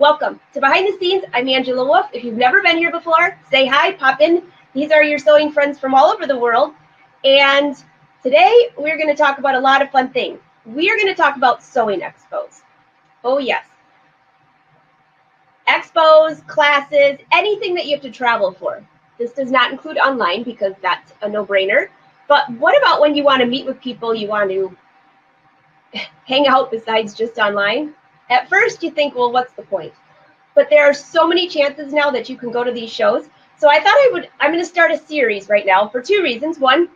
Welcome to Behind the Scenes. I'm Angela Wolf. If you've never been here before, say hi, pop in. These are your sewing friends from all over the world. And today we're going to talk about a lot of fun things. We are going to talk about sewing expos. Oh yes. Expos, classes, anything that you have to travel for. This does not include online because that's a no-brainer. But what about when you want to meet with people, you want to hang out besides just online? At first you think, well, what's the point? But there are so many chances now that you can go to these shows. So I thought I'm going to start a series right now for two reasons. One,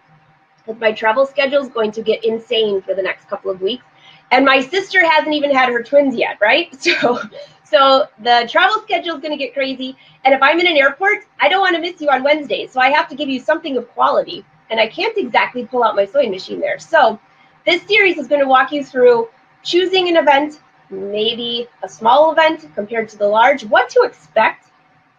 because my travel schedule is going to get insane for the next couple of weeks. And my sister hasn't even had her twins yet, right? So the travel schedule is going to get crazy. And if I'm in an airport, I don't want to miss you on Wednesdays. So I have to give you something of quality. And I can't exactly pull out my sewing machine there. So this series is going to walk you through choosing an event, maybe a small event compared to the large, what to expect.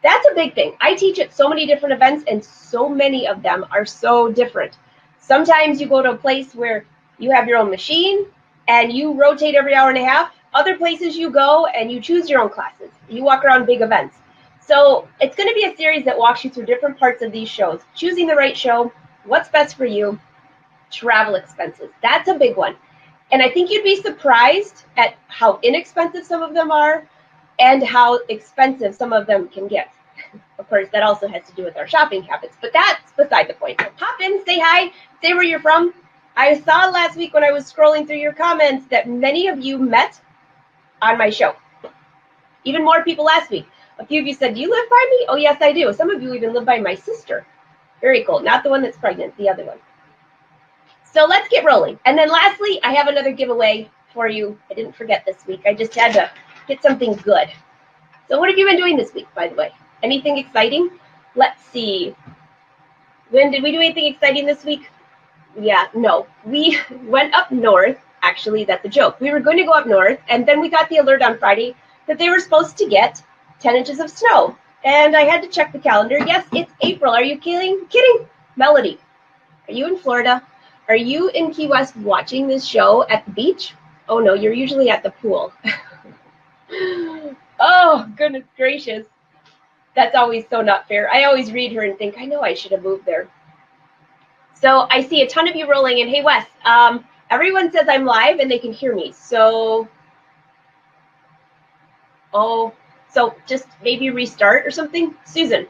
That's a big thing. I teach at so many different events and so many of them are so different. Sometimes you go to a place where you have your own machine and you rotate every hour and a half. Other places you go and you choose your own classes. You walk around big events. So it's going to be a series that walks you through different parts of these shows, choosing the right show, what's best for you, travel expenses. That's a big one. And I think you'd be surprised at how inexpensive some of them are and how expensive some of them can get. Of course, that also has to do with our shopping habits, but that's beside the point. So pop in, say hi, say where you're from. I saw last week when I was scrolling through your comments that many of you met on my show. Even more people last week. A few of you said, do you live by me? Oh, yes, I do. Some of you even live by my sister. Very cool. Not the one that's pregnant, the other one. So let's get rolling. And then lastly, I have another giveaway for you. I didn't forget this week. I just had to get something good. So what have you been doing this week, by the way? Anything exciting? Let's see. When did we do anything exciting this week? Yeah, no. We went up north. Actually, that's a joke. We were going to go up north, and then we got the alert on Friday that they were supposed to get 10 inches of snow. And I had to check the calendar. Yes, it's April. Are you kidding? Kidding? Melody, are you in Florida? Are you in Key West watching this show at the beach? Oh, no, you're usually at the pool. Oh, goodness gracious. That's always so not fair. I always read her and think, I know I should have moved there. So I see a ton of you rolling in. Hey, Wes, everyone says I'm live and they can hear me. So just maybe restart or something. Susan,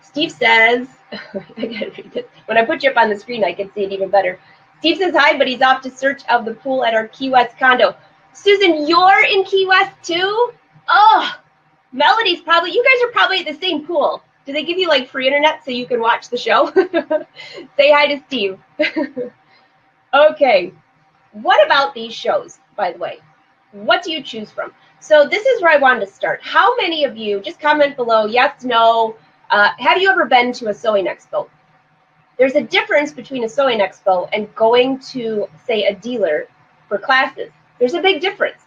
Steve says, I gotta read this. When I put you up on the screen, I can see it even better. Steve says hi, but he's off to search of the pool at our Key West condo. Susan, you're in Key West too? Oh, Melody's probably, you guys are probably at the same pool. Do they give you like free internet so you can watch the show? Say hi to Steve. Okay, what about these shows, by the way? What do you choose from? So this is where I wanted to start. How many of you, just comment below, yes, no, have you ever been to a sewing expo? There's a difference between a sewing expo and going to, say, a dealer for classes. There's a big difference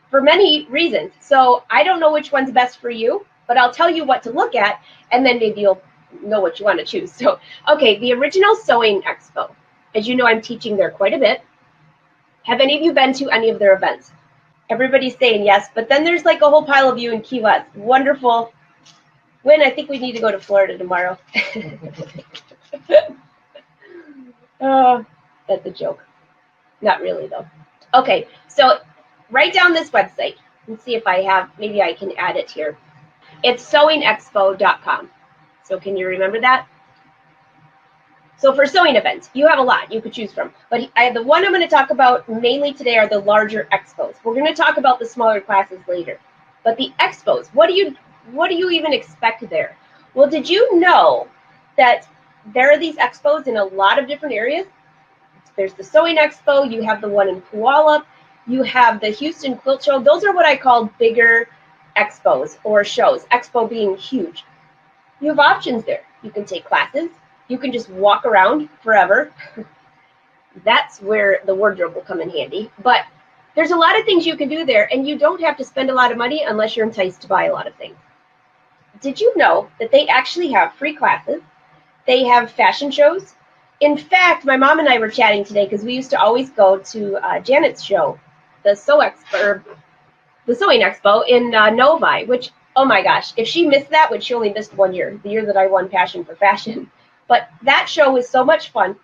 for many reasons. So I don't know which one's best for you, but I'll tell you what to look at, and then maybe you'll know what you want to choose. So, okay, the original sewing expo. As you know, I'm teaching there quite a bit. Have any of you been to any of their events? Everybody's saying yes, but then there's like a whole pile of you in Key West. Wonderful. Wynn, I think we need to go to Florida tomorrow. Oh, that's a joke. Not really, though. Okay, so write down this website and see if I have, maybe I can add it here. It's sewingexpo.com. So can you remember that? So for sewing events, you have a lot you could choose from. But the one I'm going to talk about mainly today are the larger expos. We're going to talk about the smaller classes later. But the expos, what do you even expect there? Well, did you know that there are these expos in a lot of different areas? There's the Sewing Expo, you have the one in Puyallup, you have the Houston Quilt Show. Those are what I call bigger expos or shows, expo being huge. You have options there. You can take classes. You can just walk around forever. That's where the wardrobe will come in handy. But there's a lot of things you can do there, and you don't have to spend a lot of money unless you're enticed to buy a lot of things. Did you know that they actually have free classes? They have fashion shows. In fact, my mom and I were chatting today because we used to always go to Janet's show, the the Sewing Expo in Novi, which, oh my gosh, if she missed that, which she only missed 1 year, the year that I won Passion for Fashion. But that show was so much fun.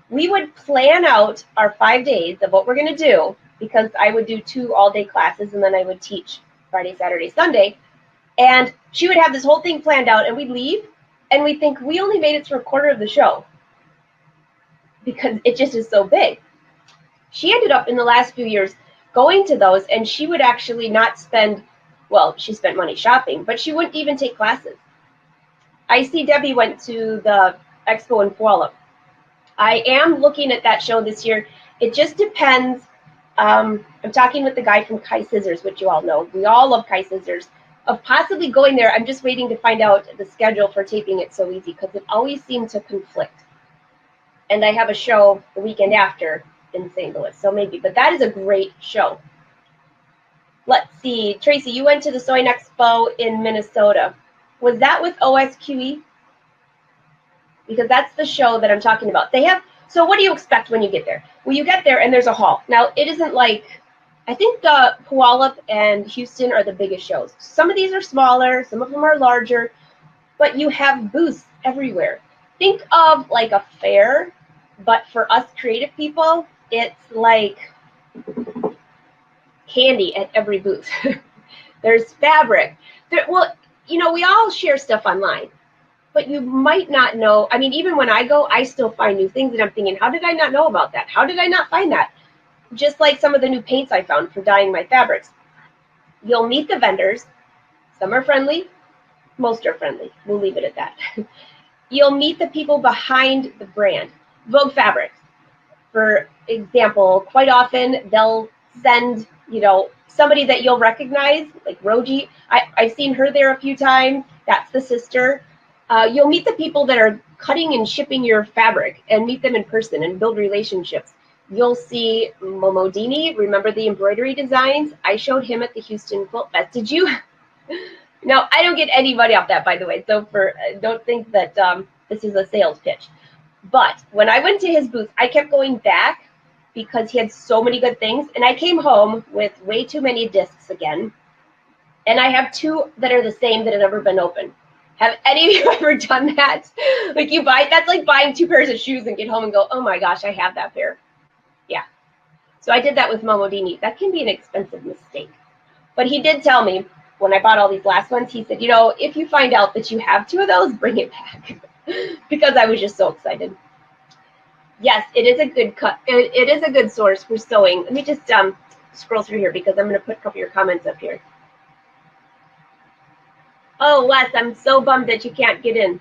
We would plan out our 5 days of what we're going to do, because I would do 2 all-day classes, and then I would teach Friday, Saturday, Sunday. And she would have this whole thing planned out, and we'd leave, and we'd think we only made it through a quarter of the show because it just is so big. She ended up in the last few years going to those, and she would actually not spend, well, she spent money shopping, but she wouldn't even take classes. I see Debbie went to the Expo in Puyallup. I am looking at that show this year. It just depends. I'm talking with the guy from Kai Scissors, which you all know. We all love Kai Scissors. Of possibly going there, I'm just waiting to find out the schedule for taping It So Easy, because it always seemed to conflict. And I have a show the weekend after in St. Louis, so maybe. But that is a great show. Let's see. Tracy, you went to the Sewing Expo in Minnesota. Was that with OSQE? Because that's the show that I'm talking about. They have, so what do you expect when you get there? Well, you get there and there's a hall. Now, it isn't like, I think the Puyallup and Houston are the biggest shows. Some of these are smaller, some of them are larger, but you have booths everywhere. Think of like a fair, but for us creative people, it's like candy at every booth. There's fabric. Well, you know, we all share stuff online, but you might not know. I mean, even when I go, I still find new things, and I'm thinking, how did I not know about that? How did I not find that? Just like some of the new paints I found for dyeing my fabrics. You'll meet the vendors. Some are friendly. Most are friendly. We'll leave it at that. You'll meet the people behind the brand. Vogue Fabrics, for example, quite often they'll send, you know, somebody that you'll recognize, like Roji. I've seen her there a few times. That's the sister. You'll meet the people that are cutting and shipping your fabric, and meet them in person and build relationships. You'll see Momodini. Remember the embroidery designs? I showed him at the Houston Quilt Fest. Did you? No, I don't get any money off that, by the way. So don't think that this is a sales pitch. But when I went to his booth, I kept going back because he had so many good things. And I came home with way too many discs again. And I have 2 that are the same that have never been opened. Have any of you ever done that? Like you buy, that's like buying 2 pairs of shoes and get home and go, oh my gosh, I have that pair. Yeah. So I did that with Momodini. That can be an expensive mistake. But he did tell me when I bought all these last ones, he said, you know, if you find out that you have 2 of those, bring it back. Because I was just so excited. Yes, it is a good cut. It is a good source for sewing. Let me just scroll through here because I'm going to put a couple of your comments up here. Oh, Wes, I'm so bummed that you can't get in.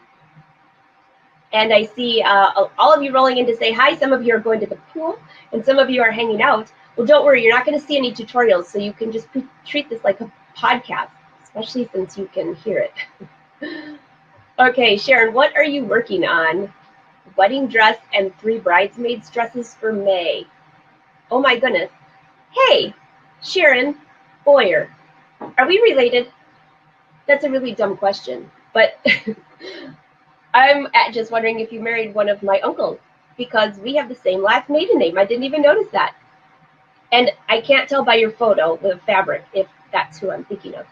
And I see all of you rolling in to say hi. Some of you are going to the pool, and some of you are hanging out. Well, don't worry. You're not going to see any tutorials, so you can just treat this like a podcast, especially since you can hear it. Okay, Sharon, what are you working on? Wedding dress and 3 bridesmaids dresses for May. Oh, my goodness. Hey, Sharon Boyer, are we related? That's a really dumb question, but I'm just wondering if you married one of my uncles, because we have the same last maiden name. I didn't even notice that. And I can't tell by your photo with fabric if that's who I'm thinking of.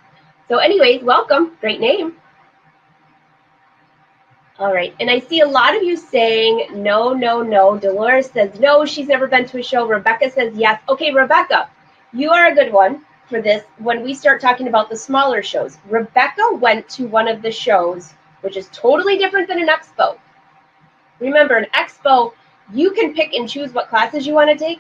So anyways, welcome. Great name. All right. And I see a lot of you saying no, no, no. Dolores says no, she's never been to a show. Rebecca says yes. Okay, Rebecca, you are a good one for this when we start talking about the smaller shows. Rebecca went to one of the shows, which is totally different than an expo. Remember, an expo, you can pick and choose what classes you want to take,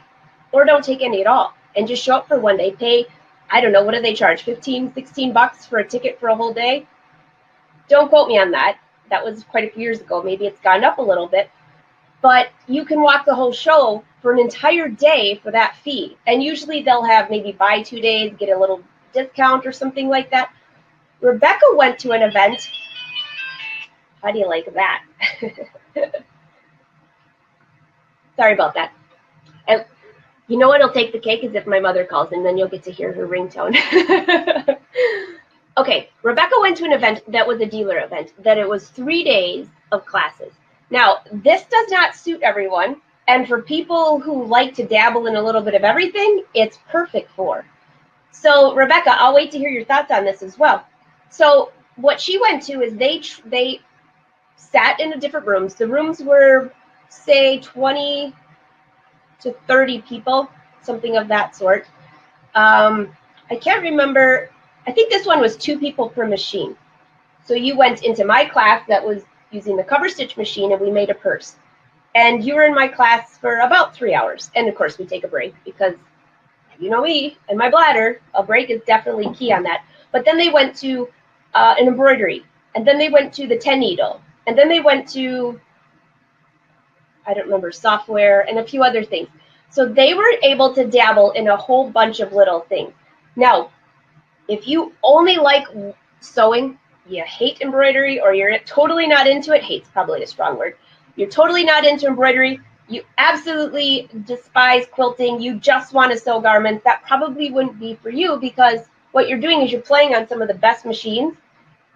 or don't take any at all, and just show up for one day. Pay, I don't know, what do they charge, 15, 16 bucks for a ticket for a whole day? Don't quote me on that. That was quite a few years ago. Maybe it's gone up a little bit. But you can walk the whole show for an entire day for that fee. And usually they'll have maybe buy 2 days, get a little discount or something like that. Rebecca went to an event. How do you like that? Sorry about that. And you know what'll take the cake is if my mother calls, and then you'll get to hear her ringtone. Okay, Rebecca went to an event that was a dealer event, that it was 3 days of classes. Now, this does not suit everyone, and for people who like to dabble in a little bit of everything, it's perfect for. So Rebecca, I'll wait to hear your thoughts on this as well. So what she went to is they sat in different rooms. The rooms were, say, 20 to 30 people, something of that sort. I can't remember. I think this one was 2 people per machine. So you went into my class that was using the cover stitch machine, and we made a purse. And you were in my class for about 3 hours. And of course, we take a break because, you know me and my bladder, a break is definitely key on that. But then they went to an embroidery, and then they went to the 10 needle, and then they went to, I don't remember, software and a few other things. So they were able to dabble in a whole bunch of little things. Now, if you only like sewing, you hate embroidery, or you're totally not into it, hate's probably a strong word, you're totally not into embroidery, you absolutely despise quilting, you just want to sew garments, that probably wouldn't be for you, because what you're doing is you're playing on some of the best machines,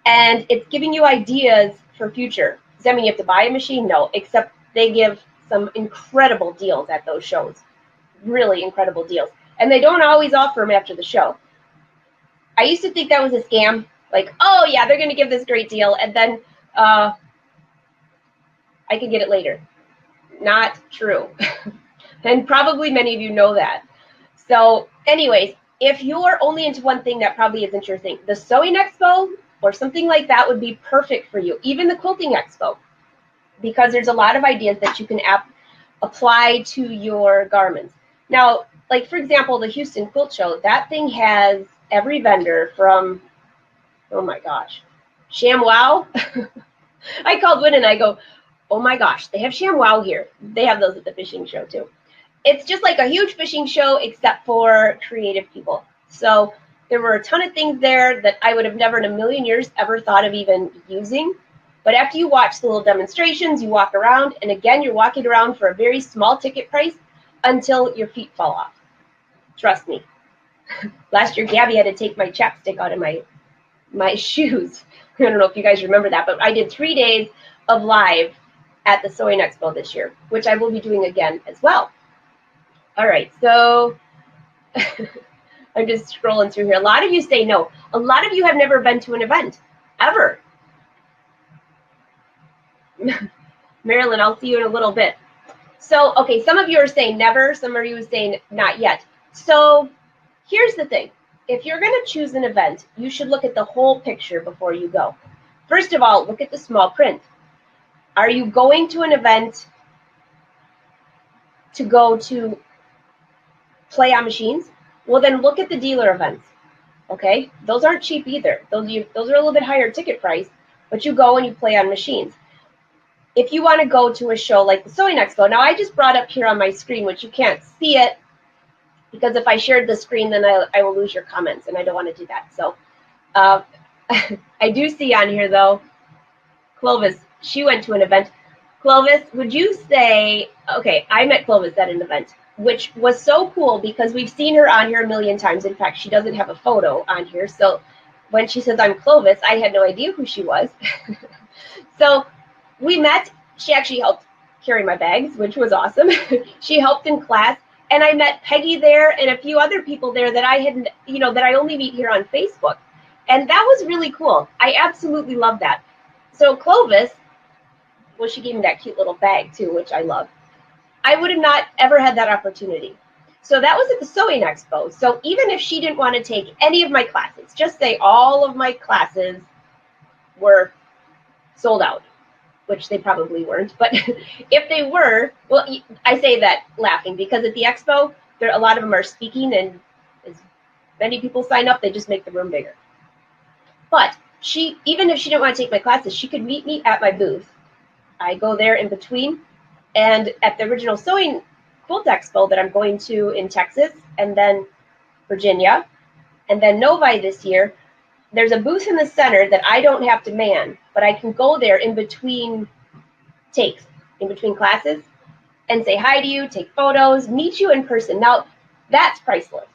and it's giving you ideas for future. Does that mean you have to buy a machine? No, except they give some incredible deals at those shows. Really incredible deals. And they don't always offer them after the show. I used to think that was a scam. Like, oh yeah, they're going to give this great deal, and then I could get it later. Not true. And probably many of you know that. So anyways, if you're only into one thing, that probably isn't your thing. The Sewing Expo or something like that would be perfect for you. Even the Quilting Expo, because there's a lot of ideas that you can apply to your garments. Now, like for example, the Houston Quilt Show, that thing has every vendor from, oh my gosh, ShamWow. I called Win and I go, oh my gosh, they have ShamWow here. They have those at the fishing show too. It's just like a huge fishing show except for creative people. So there were a ton of things there that I would have never in a million years ever thought of even using. But after you watch the little demonstrations, you walk around, and again, you're walking around for a very small ticket price until your feet fall off. Trust me. Last year, Gabby had to take my chapstick out of my shoes. I don't know if you guys remember that, but I did 3 days of live at the Sewing Expo this year, which I will be doing again as well. All right, so I'm just scrolling through here. A lot of you say no. A lot of you have never been to an event, ever. Marilyn, I'll see you in a little bit. So, okay, some of you are saying never. Some of you are saying not yet. So here's the thing. If you're going to choose an event, you should look at the whole picture before you go. First of all, look at the small print. Are you going to an event to go to play on machines? Well, then look at the dealer events. Okay, those aren't cheap either. Those are a little bit higher ticket price, but you go and you play on machines. If you want to go to a show like the Sewing Expo, now I just brought up here on my screen, which you can't see it, because if I shared the screen, then I will lose your comments, and I don't want to do that. So I do see on here, though, Clovis, she went to an event. Clovis, would you say, okay, I met Clovis at an event, which was so cool because we've seen her on here a million times. In fact, she doesn't have a photo on here. So when she says I'm Clovis, I had no idea who she was. So we met. She actually helped carry my bags, which was awesome. She helped in class. And I met Peggy there and a few other people there that I hadn't, that I only meet here on Facebook. And that was really cool. I absolutely love that. So Clovis, well, she gave me that cute little bag too, which I love. I would have not ever had that opportunity. So that was at the Sewing Expo. So even if she didn't want to take any of my classes, just say all of my classes were sold out, which they probably weren't. But if they were, well, I say that laughing because at the Expo, a lot of them are speaking, and as many people sign up, they just make the room bigger. But even if she didn't want to take my classes, she could meet me at my booth. I go there in between. And at the original Sewing Quilt Expo that I'm going to in Texas, and then Virginia, and then Novi this year, there's a booth in the center that I don't have to man, but I can go there in between takes, in between classes, and say hi to you, take photos, meet you in person. Now, that's priceless.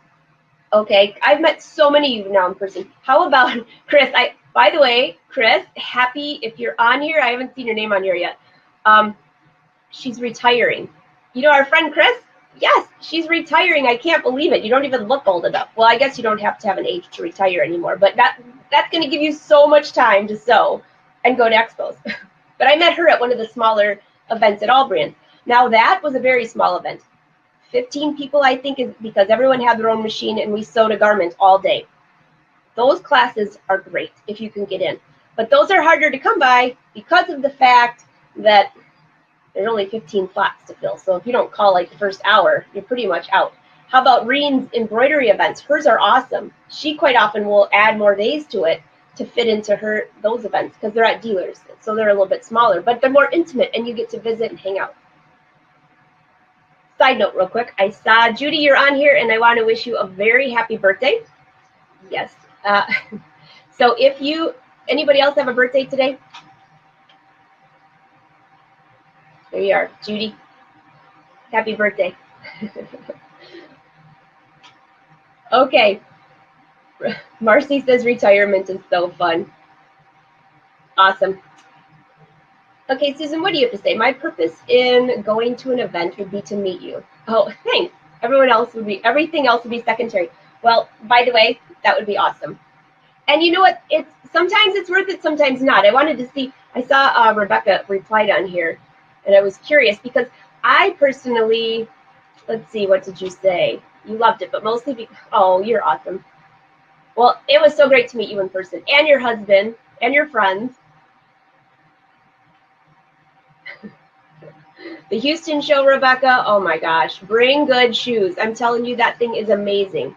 Okay, I've met so many of you now in person. How about Chris? By the way, Chris, happy if you're on here. I haven't seen your name on here yet. She's retiring. You know our friend Chris? Yes, she's retiring. I can't believe it. You don't even look old enough. Well, I guess you don't have to have an age to retire anymore, but that's going to give you so much time to sew and go to expos. But I met her at one of the smaller events at Allbrand. Now that was a very small event. 15 people, I think, is because everyone had their own machine and we sewed a garment all day. Those classes are great if you can get in. But those are harder to come by because of the fact that there's only 15 slots to fill. So if you don't call like the first hour, you're pretty much out. How about Reen's embroidery events? Hers are awesome. She quite often will add more days to it to fit into those events because they're at dealers. So they're a little bit smaller, but they're more intimate and you get to visit and hang out. Side note real quick, I saw Judy, you're on here, and I want to wish you a very happy birthday. Yes. So if anybody else have a birthday today? There you are, Judy. Happy birthday. Okay. Marcy says retirement is so fun. Awesome. Okay, Susan, what do you have to say? My purpose in going to an event would be to meet you. Oh, thanks. Everything else would be secondary. Well, by the way, that would be awesome. And you know what? Sometimes it's worth it, sometimes not. I wanted to see, I saw Rebecca replied on here, and I was curious because I personally, let's see, what did you say? You loved it, but mostly oh, you're awesome. Well, it was so great to meet you in person, and your husband, and your friends. The Houston show, Rebecca, oh my gosh, bring good shoes. I'm telling you, that thing is amazing.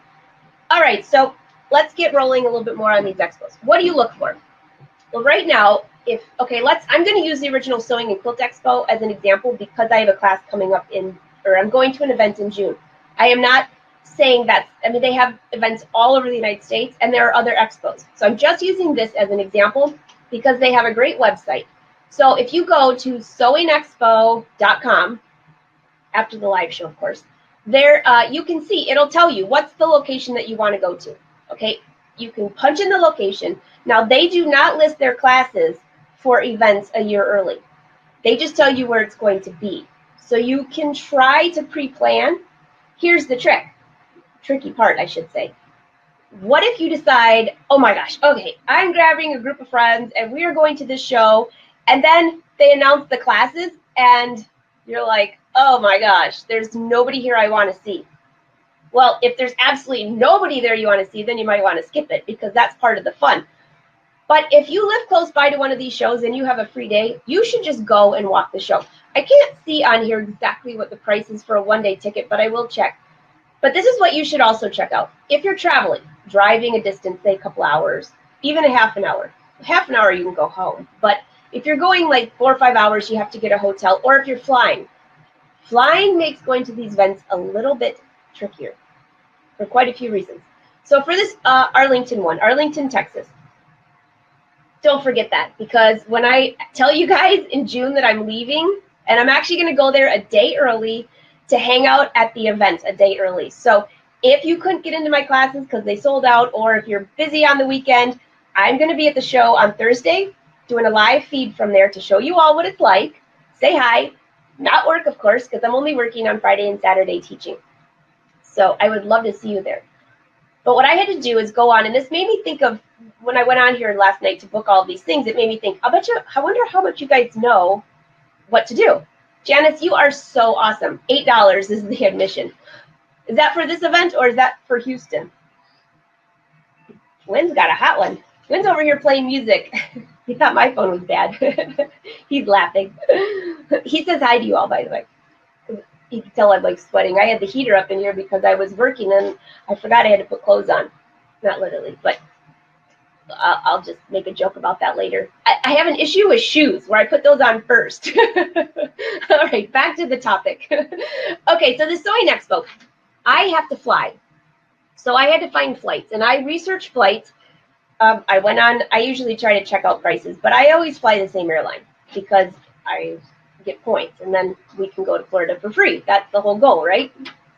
All right, so let's get rolling a little bit more on these expos. What do you look for? Well, right now, I'm going to use the original Sewing and Quilt Expo as an example because I have a class coming up I'm going to an event in June. I am not saying they have events all over the United States and there are other expos. So I'm just using this as an example because they have a great website. So if you go to sewingexpo.com, after the live show, of course, there you can see, it'll tell you what's the location that you want to go to. Okay, you can punch in the location. Now, they do not list their classes for events a year early. They just tell you where it's going to be. So you can try to pre-plan. Here's the tricky part, I should say. What if you decide, oh my gosh, okay, I'm grabbing a group of friends and we are going to this show, and then they announce the classes and you're like, oh my gosh, there's nobody here I want to see. Well, if there's absolutely nobody there you want to see, then you might want to skip it because that's part of the fun. But if you live close by to one of these shows and you have a free day, you should just go and walk the show. I can't see on here exactly what the price is for a one-day ticket, but I will check. But this is what you should also check out. If you're traveling, driving a distance, say a couple hours, even a half an hour you can go home. But if you're going like 4 or 5 hours, you have to get a hotel. Or if you're flying makes going to these events a little bit trickier for quite a few reasons. So for this Arlington, Texas, don't forget that, because when I tell you guys in June that I'm leaving, and I'm actually going to go there a day early to hang out at the event a day early. So if you couldn't get into my classes because they sold out, or if you're busy on the weekend, I'm going to be at the show on Thursday doing a live feed from there to show you all what it's like. Say hi. Not work, of course, because I'm only working on Friday and Saturday teaching. So I would love to see you there. But what I had to do is go on, and this made me think of when I went on here last night to book all these things. It made me think, I wonder how much you guys know what to do. Janice, you are so awesome. $8 is the admission. Is that for this event or is that for Houston? Wynn's got a hot one. Wynn's over here playing music. He thought my phone was bad. He's laughing. He says hi to you all, by the way. You can tell I'm like sweating. I had the heater up in here because I was working and I forgot I had to put clothes on. Not literally, but I'll just make a joke about that later. I have an issue with shoes where I put those on first. All right, back to the topic. Okay, so the Sewing Expo. I have to fly. So I had to find flights, and I researched flights. I usually try to check out prices, but I always fly the same airline because I get points, and then we can go to Florida for free. That's the whole goal, right?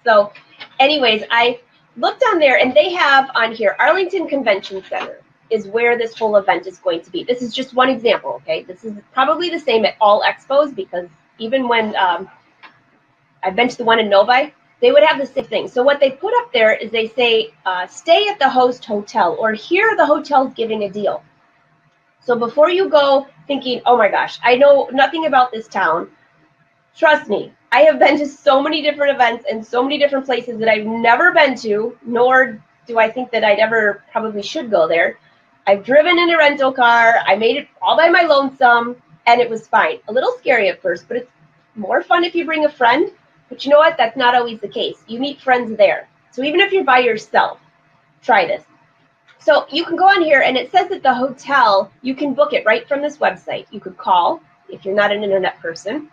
So anyways, I looked on there, and they have on here Arlington Convention Center is where this whole event is going to be. This is just one example, okay? This is probably the same at all expos because even when I've been to the one in Novi, they would have the same thing. So what they put up there is they say, stay at the host hotel, or here the hotel's giving a deal. So before you go thinking, oh my gosh, I know nothing about this town, trust me, I have been to so many different events and so many different places that I've never been to, nor do I think that I'd ever probably should go there. I've driven in a rental car. I made it all by my lonesome, and it was fine. A little scary at first, but it's more fun if you bring a friend. But you know what? That's not always the case. You meet friends there. So even if you're by yourself, try this. So you can go on here, and it says that the hotel, you can book it right from this website. You could call if you're not an internet person.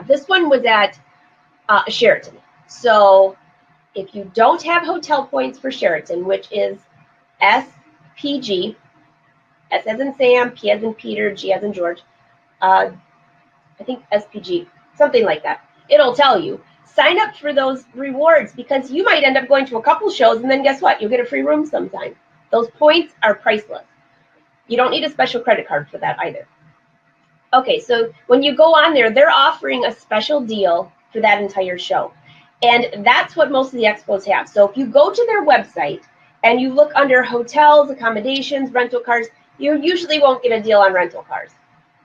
This one was at Sheraton. So if you don't have hotel points for Sheraton, which is SPG, S as in Sam, P as in Peter, G as in George, I think SPG, something like that. It'll tell you. Sign up for those rewards because you might end up going to a couple shows and then guess what? You'll get a free room sometime. Those points are priceless. You don't need a special credit card for that either. Okay, so when you go on there, they're offering a special deal for that entire show. And that's what most of the expos have. So if you go to their website and you look under hotels, accommodations, rental cars, you usually won't get a deal on rental cars.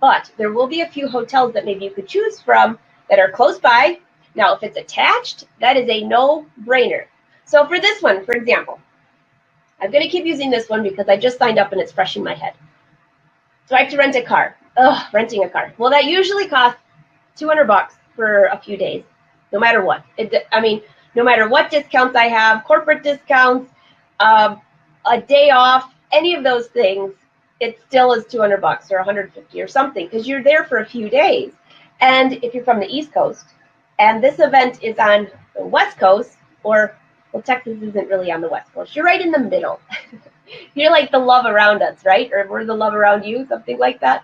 But there will be a few hotels that maybe you could choose from that are close by. Now, if it's attached, that is a no-brainer. So for this one, for example, I'm going to keep using this one because I just signed up and it's fresh in my head. So I have to rent a car. Ugh, renting a car. Well, that usually costs $200 for a few days, no matter what. No matter what discounts I have, corporate discounts, a day off, any of those things, it still is $200 or $150 or something because you're there for a few days. And if you're from the East Coast, and this event is on the West Coast, or, well, Texas isn't really on the West Coast. You're right in the middle. You're like the love around us, right? Or we're the love around you, something like that.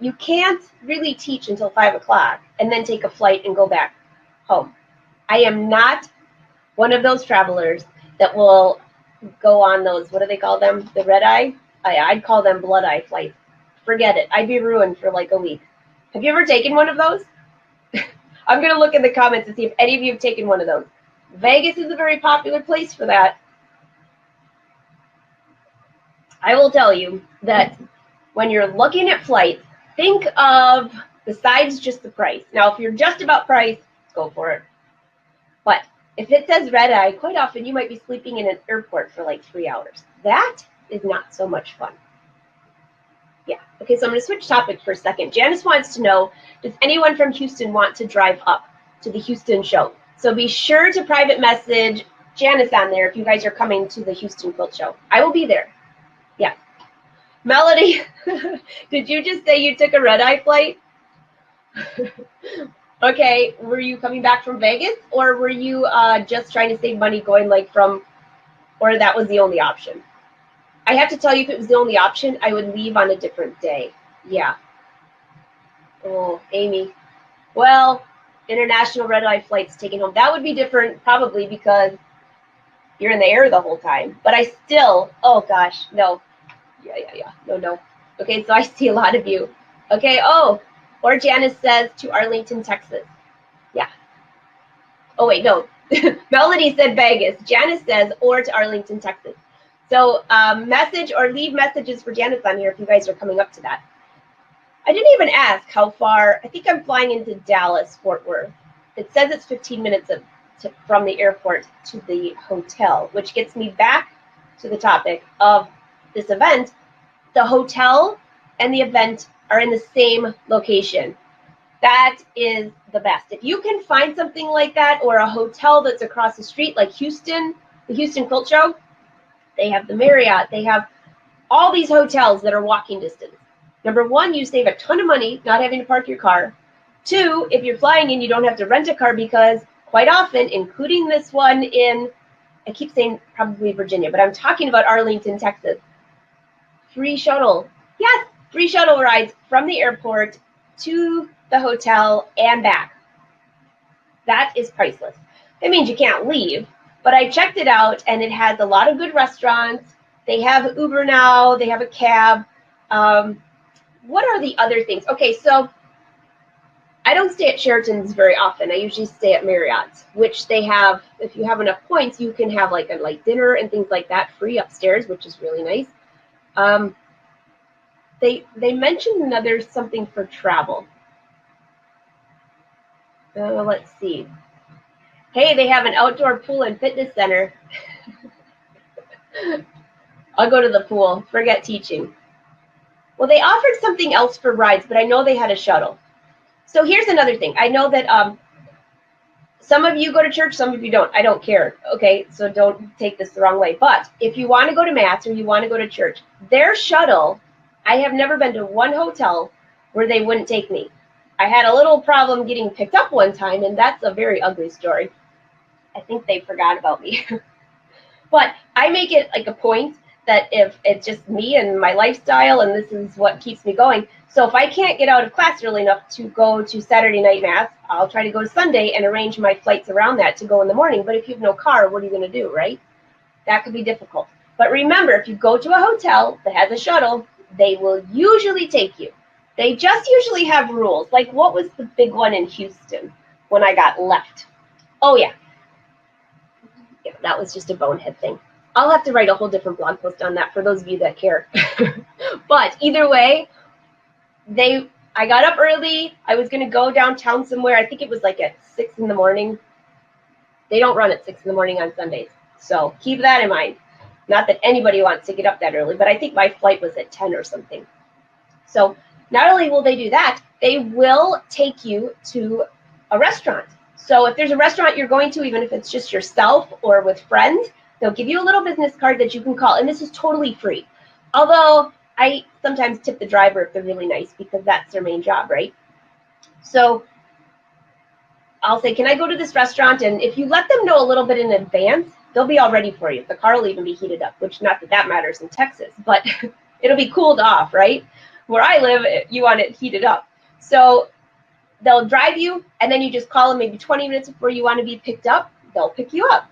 You can't really teach until 5 o'clock and then take a flight and go back home. I am not one of those travelers that will go on those, what do they call them? The red eye? I'd call them blood eye flights. Forget it. I'd be ruined for like a week. Have you ever taken one of those? I'm going to look in the comments and see if any of you have taken one of those. Vegas is a very popular place for that. I will tell you that when you're looking at flights, think of besides just the price. Now, if you're just about price, go for it. But if it says red eye, quite often you might be sleeping in an airport for like 3 hours. That is not so much fun. Yeah. Okay, so I'm going to switch topics for a second. Janice wants to know, does anyone from Houston want to drive up to the Houston show? So be sure to private message Janice on there if you guys are coming to the Houston Quilt Show. I will be there. Yeah. Melody, did you just say you took a red-eye flight? Okay, were you coming back from Vegas, or were you just trying to save money going like from, or that was the only option? I have to tell you, if it was the only option, I would leave on a different day. Yeah. Oh, Amy. Well, international red-eye flights taken home. That would be different probably because you're in the air the whole time. But I still, oh gosh, no. Yeah. No. Okay, so I see a lot of you. Okay, oh, or Janice says to Arlington, Texas. Yeah. Oh, wait, no. Melody said Vegas. Janice says, or to Arlington, Texas. So message or leave messages for Janice on here if you guys are coming up to that. I didn't even ask how far. I think I'm flying into Dallas, Fort Worth. It says it's 15 minutes from the airport to the hotel, which gets me back to the topic of this event. The hotel and the event are in the same location. That is the best. If you can find something like that, or a hotel that's across the street, like Houston, the Houston Quilt Show, they have the Marriott, they have all these hotels that are walking distance. Number one, you save a ton of money not having to park your car. Two, if you're flying in, you don't have to rent a car because quite often, including this one in, I keep saying probably Virginia, but I'm talking about Arlington, Texas. Free shuttle. Yes, free shuttle rides from the airport to the hotel and back. That is priceless. That means you can't leave, but I checked it out and it has a lot of good restaurants. They have Uber now, they have a cab. What are the other things? Okay, so I don't stay at Sheraton's very often. I usually stay at Marriott's, which they have, if you have enough points, you can have like a light dinner and things like that free upstairs, which is really nice. They mentioned another something for travel. Let's see. Hey, they have an outdoor pool and fitness center. I'll go to the pool. Forget teaching. Well, they offered something else for rides, but I know they had a shuttle. So here's another thing. I know that some of you go to church, some of you don't. I don't care. Okay, so don't take this the wrong way. But if you want to go to Mass or you want to go to church, their shuttle, I have never been to one hotel where they wouldn't take me. I had a little problem getting picked up one time, and that's a very ugly story. I think they forgot about me. But I make it like a point that if it's just me and my lifestyle and this is what keeps me going. So if I can't get out of class early enough to go to Saturday night Mass, I'll try to go to Sunday and arrange my flights around that to go in the morning. But if you have no car, what are you going to do, right? That could be difficult. But remember, if you go to a hotel that has a shuttle, they will usually take you. They just usually have rules. Like what was the big one in Houston when I got left? Oh, yeah. Yeah, that was just a bonehead thing. I'll have to write a whole different blog post on that for those of you that care. But either way, I got up early. I was going to go downtown somewhere. I think it was like at 6 in the morning. They don't run at 6 in the morning on Sundays. So keep that in mind. Not that anybody wants to get up that early, but I think my flight was at 10 or something. So not only will they do that, they will take you to a restaurant. So if there's a restaurant you're going to, even if it's just yourself or with friends, they'll give you a little business card that you can call. And this is totally free. Although I sometimes tip the driver if they're really nice because that's their main job, right? So I'll say, can I go to this restaurant? And if you let them know a little bit in advance, they'll be all ready for you. The car will even be heated up, which not that that matters in Texas, but it'll be cooled off, right? Where I live, you want it heated up. So they'll drive you, and then you just call them maybe 20 minutes before you want to be picked up. They'll pick you up.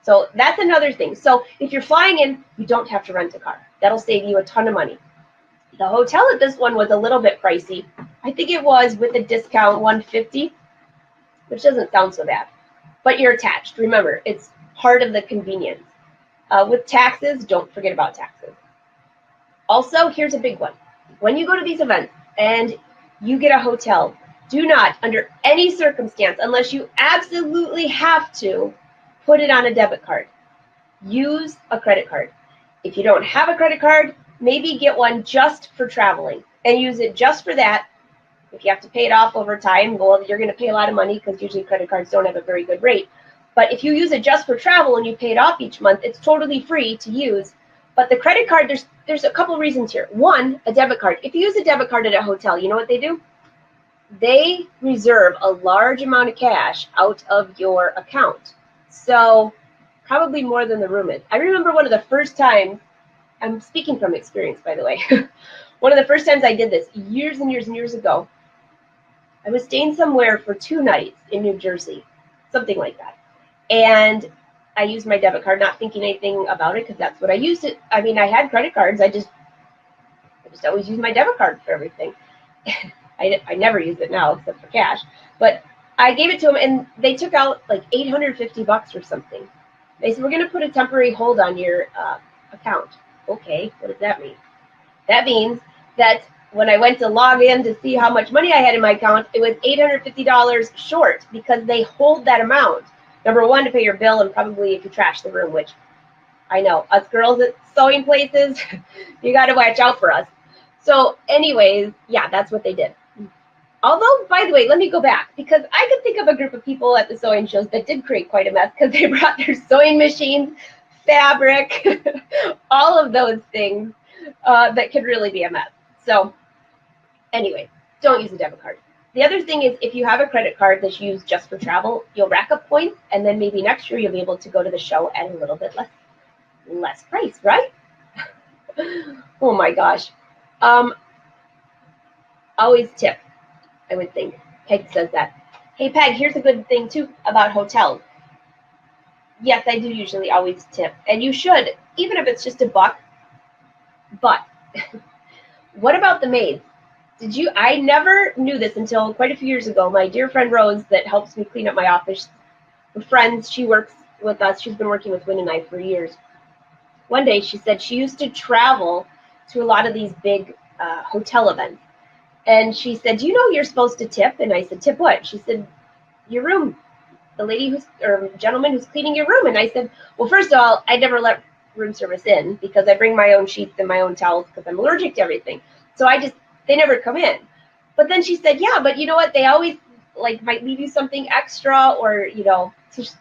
So that's another thing. So if you're flying in, you don't have to rent a car. That'll save you a ton of money. The hotel at this one was a little bit pricey. I think it was with a discount $150, which doesn't sound so bad. But you're attached. Remember, it's part of the convenience. With taxes, don't forget about taxes. Also, here's a big one. When you go to these events and you get a hotel, do not, under any circumstance, unless you absolutely have to, put it on a debit card. Use a credit card. If you don't have a credit card, maybe get one just for traveling and use it just for that. If you have to pay it off over time, well, you're going to pay a lot of money because usually credit cards don't have a very good rate. But if you use it just for travel and you pay it off each month, it's totally free to use. But the credit card, there's a couple reasons here. One, a debit card. If you use a debit card at a hotel, you know what they do? They reserve a large amount of cash out of your account. So probably more than the room is. I remember one of the first times, I'm speaking from experience, by the way. One of the first times I did this years and years and years ago, I was staying somewhere for 2 nights in New Jersey, something like that. And I used my debit card, not thinking anything about it because that's what I used it. I mean, I had credit cards. I just always use my debit card for everything. I never use it now except for cash. But I gave it to them, and they took out like $850 or something. They said, we're going to put a temporary hold on your account. Okay, what does that mean? That means that when I went to log in to see how much money I had in my account, it was $850 short because they hold that amount. Number one, to pay your bill, and probably if you trash the room, which I know us girls at sewing places, you got to watch out for us. So anyways, yeah, that's what they did. Although, by the way, let me go back because I could think of a group of people at the sewing shows that did create quite a mess because they brought their sewing machines, fabric, all of those things that could really be a mess. So anyway, don't use a debit card. The other thing is if you have a credit card that's used just for travel, you'll rack up points, and then maybe next year you'll be able to go to the show at a little bit less price, right? Oh my gosh. Always tip, I would think. Peg says that. Hey, Peg, here's a good thing, too, about hotels. Yes, I do usually always tip. And you should, even if it's just $1. But what about the maids? I never knew this until quite a few years ago. My dear friend Rose, that helps me clean up my office, we're friends. She works with us. She's been working with Wynn and I for years. One day she said she used to travel to a lot of these big hotel events. And she said, do you know you're supposed to tip? And I said, tip what? She said, your room. The lady or gentleman who's cleaning your room. And I said, well, first of all, I never let room service in because I bring my own sheets and my own towels because I'm allergic to everything. So they never come in. But then she said, yeah, but you know what? They always might leave you something extra or,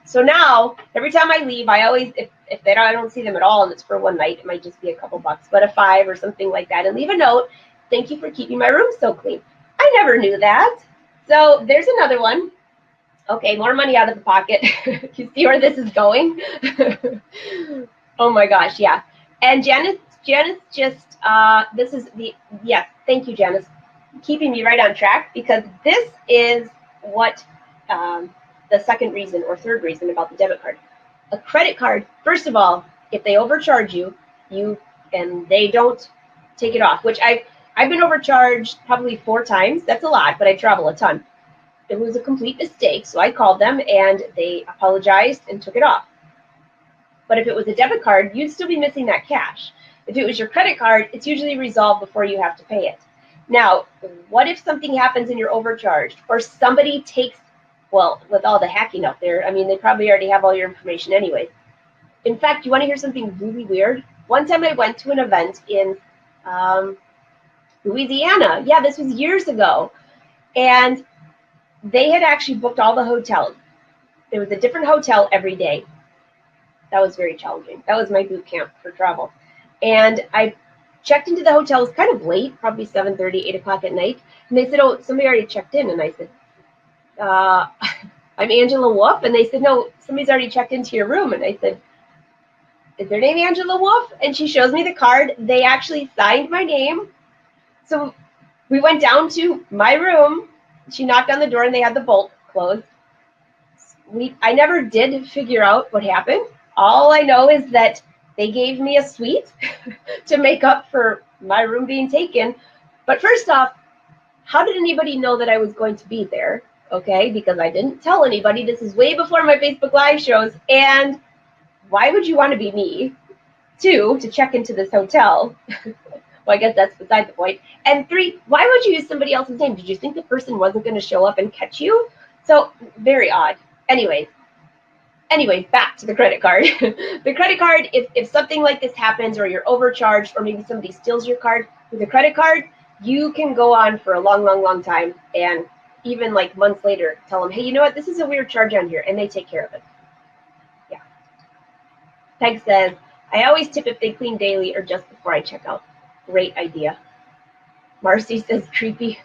so now every time I leave, I always, if I don't see them at all and it's for one night, it might just be a couple bucks, but a $5 or something like that, and leave a note. Thank you for keeping my room so clean. I never knew that. So there's another one. Okay, more money out of the pocket. You see where this is going? Oh my gosh, yeah. And Janice just, yes, thank you, Janice, keeping me right on track, because this is what the second reason or third reason about the debit card. A credit card, first of all, if they overcharge you, and they don't take it off, which I've been overcharged probably 4 times. That's a lot, but I travel a ton. It was a complete mistake, so I called them and they apologized and took it off. But if it was a debit card, you'd still be missing that cash. If it was your credit card, it's usually resolved before you have to pay it. Now, what if something happens and you're overcharged, or somebody takes, well, with all the hacking out there, I mean, they probably already have all your information anyway. In fact, you want to hear something really weird? One time I went to an event in Louisiana. Yeah, this was years ago. And they had actually booked all the hotels. There was a different hotel every day. That was very challenging. That was my boot camp for travel. And I checked into the hotel. It was kind of late, probably 7:30, 8 o'clock at night. And they said, oh, somebody already checked in. And I said, I'm Angela Wolf. And they said, no, somebody's already checked into your room. And I said, is their name Angela Wolf? And she shows me the card. They actually signed my name. So we went down to my room. She knocked on the door and they had the bolt closed. I never did figure out what happened. All I know is that they gave me a suite to make up for my room being taken. But first off, how did anybody know that I was going to be there? Okay, because I didn't tell anybody. This is way before my Facebook Live shows. And why would you want to be me? 2, to check into this hotel. Well, I guess that's beside the point. And 3, why would you use somebody else's name? Did you think the person wasn't going to show up and catch you? So very odd. Anyways, back to the credit card. The credit card, if something like this happens or you're overcharged or maybe somebody steals your card, with a credit card, you can go on for a long, long, long time. And even like months later, tell them, hey, you know what? This is a weird charge on here. And they take care of it. Yeah. Peg says, I always tip if they clean daily or just before I check out. Great idea. Marcy says creepy.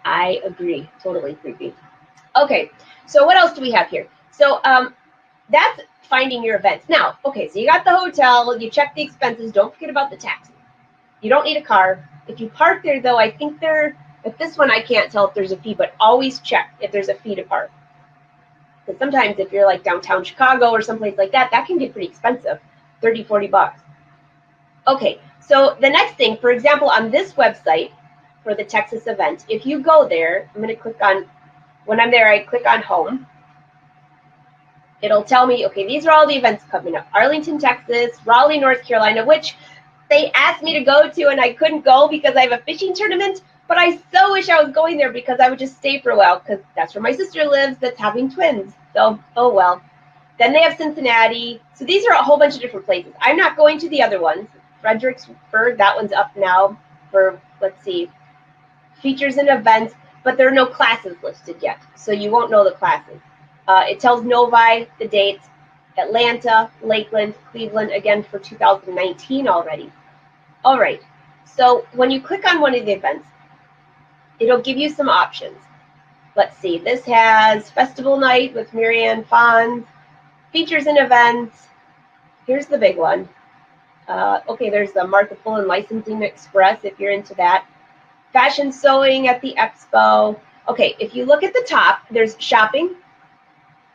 I agree. Totally creepy. Okay, so what else do we have here? So that's finding your events. Now, okay, so you got the hotel, you check the expenses, don't forget about the taxes. You don't need a car. If you park there, though, I think at this one, I can't tell if there's a fee, but always check if there's a fee to park. Because sometimes if you're like downtown Chicago or someplace like that, that can get pretty expensive, 30, 40 bucks. Okay, so the next thing, for example, on this website for the Texas event, if you go there, I'm going to click on, when I'm there, I click on home. It'll tell me, okay, these are all the events coming up. Arlington, Texas, Raleigh, North Carolina, which they asked me to go to and I couldn't go because I have a fishing tournament, but I so wish I was going there because I would just stay for a while because that's where my sister lives that's having twins. So, oh well. Then they have Cincinnati. So these are a whole bunch of different places. I'm not going to the other ones. Fredericksburg, that one's up now for, let's see, features and events, but there are no classes listed yet, so you won't know the classes. It tells Novi the dates, Atlanta, Lakeland, Cleveland, again for 2019 already. All right, so when you click on one of the events, it'll give you some options. Let's see, this has Festival Night with Marianne Fonz, features and events. Here's the big one. Okay, there's the Martha Fullen Licensing Express if you're into that. Fashion sewing at the Expo. Okay, if you look at the top, there's shopping,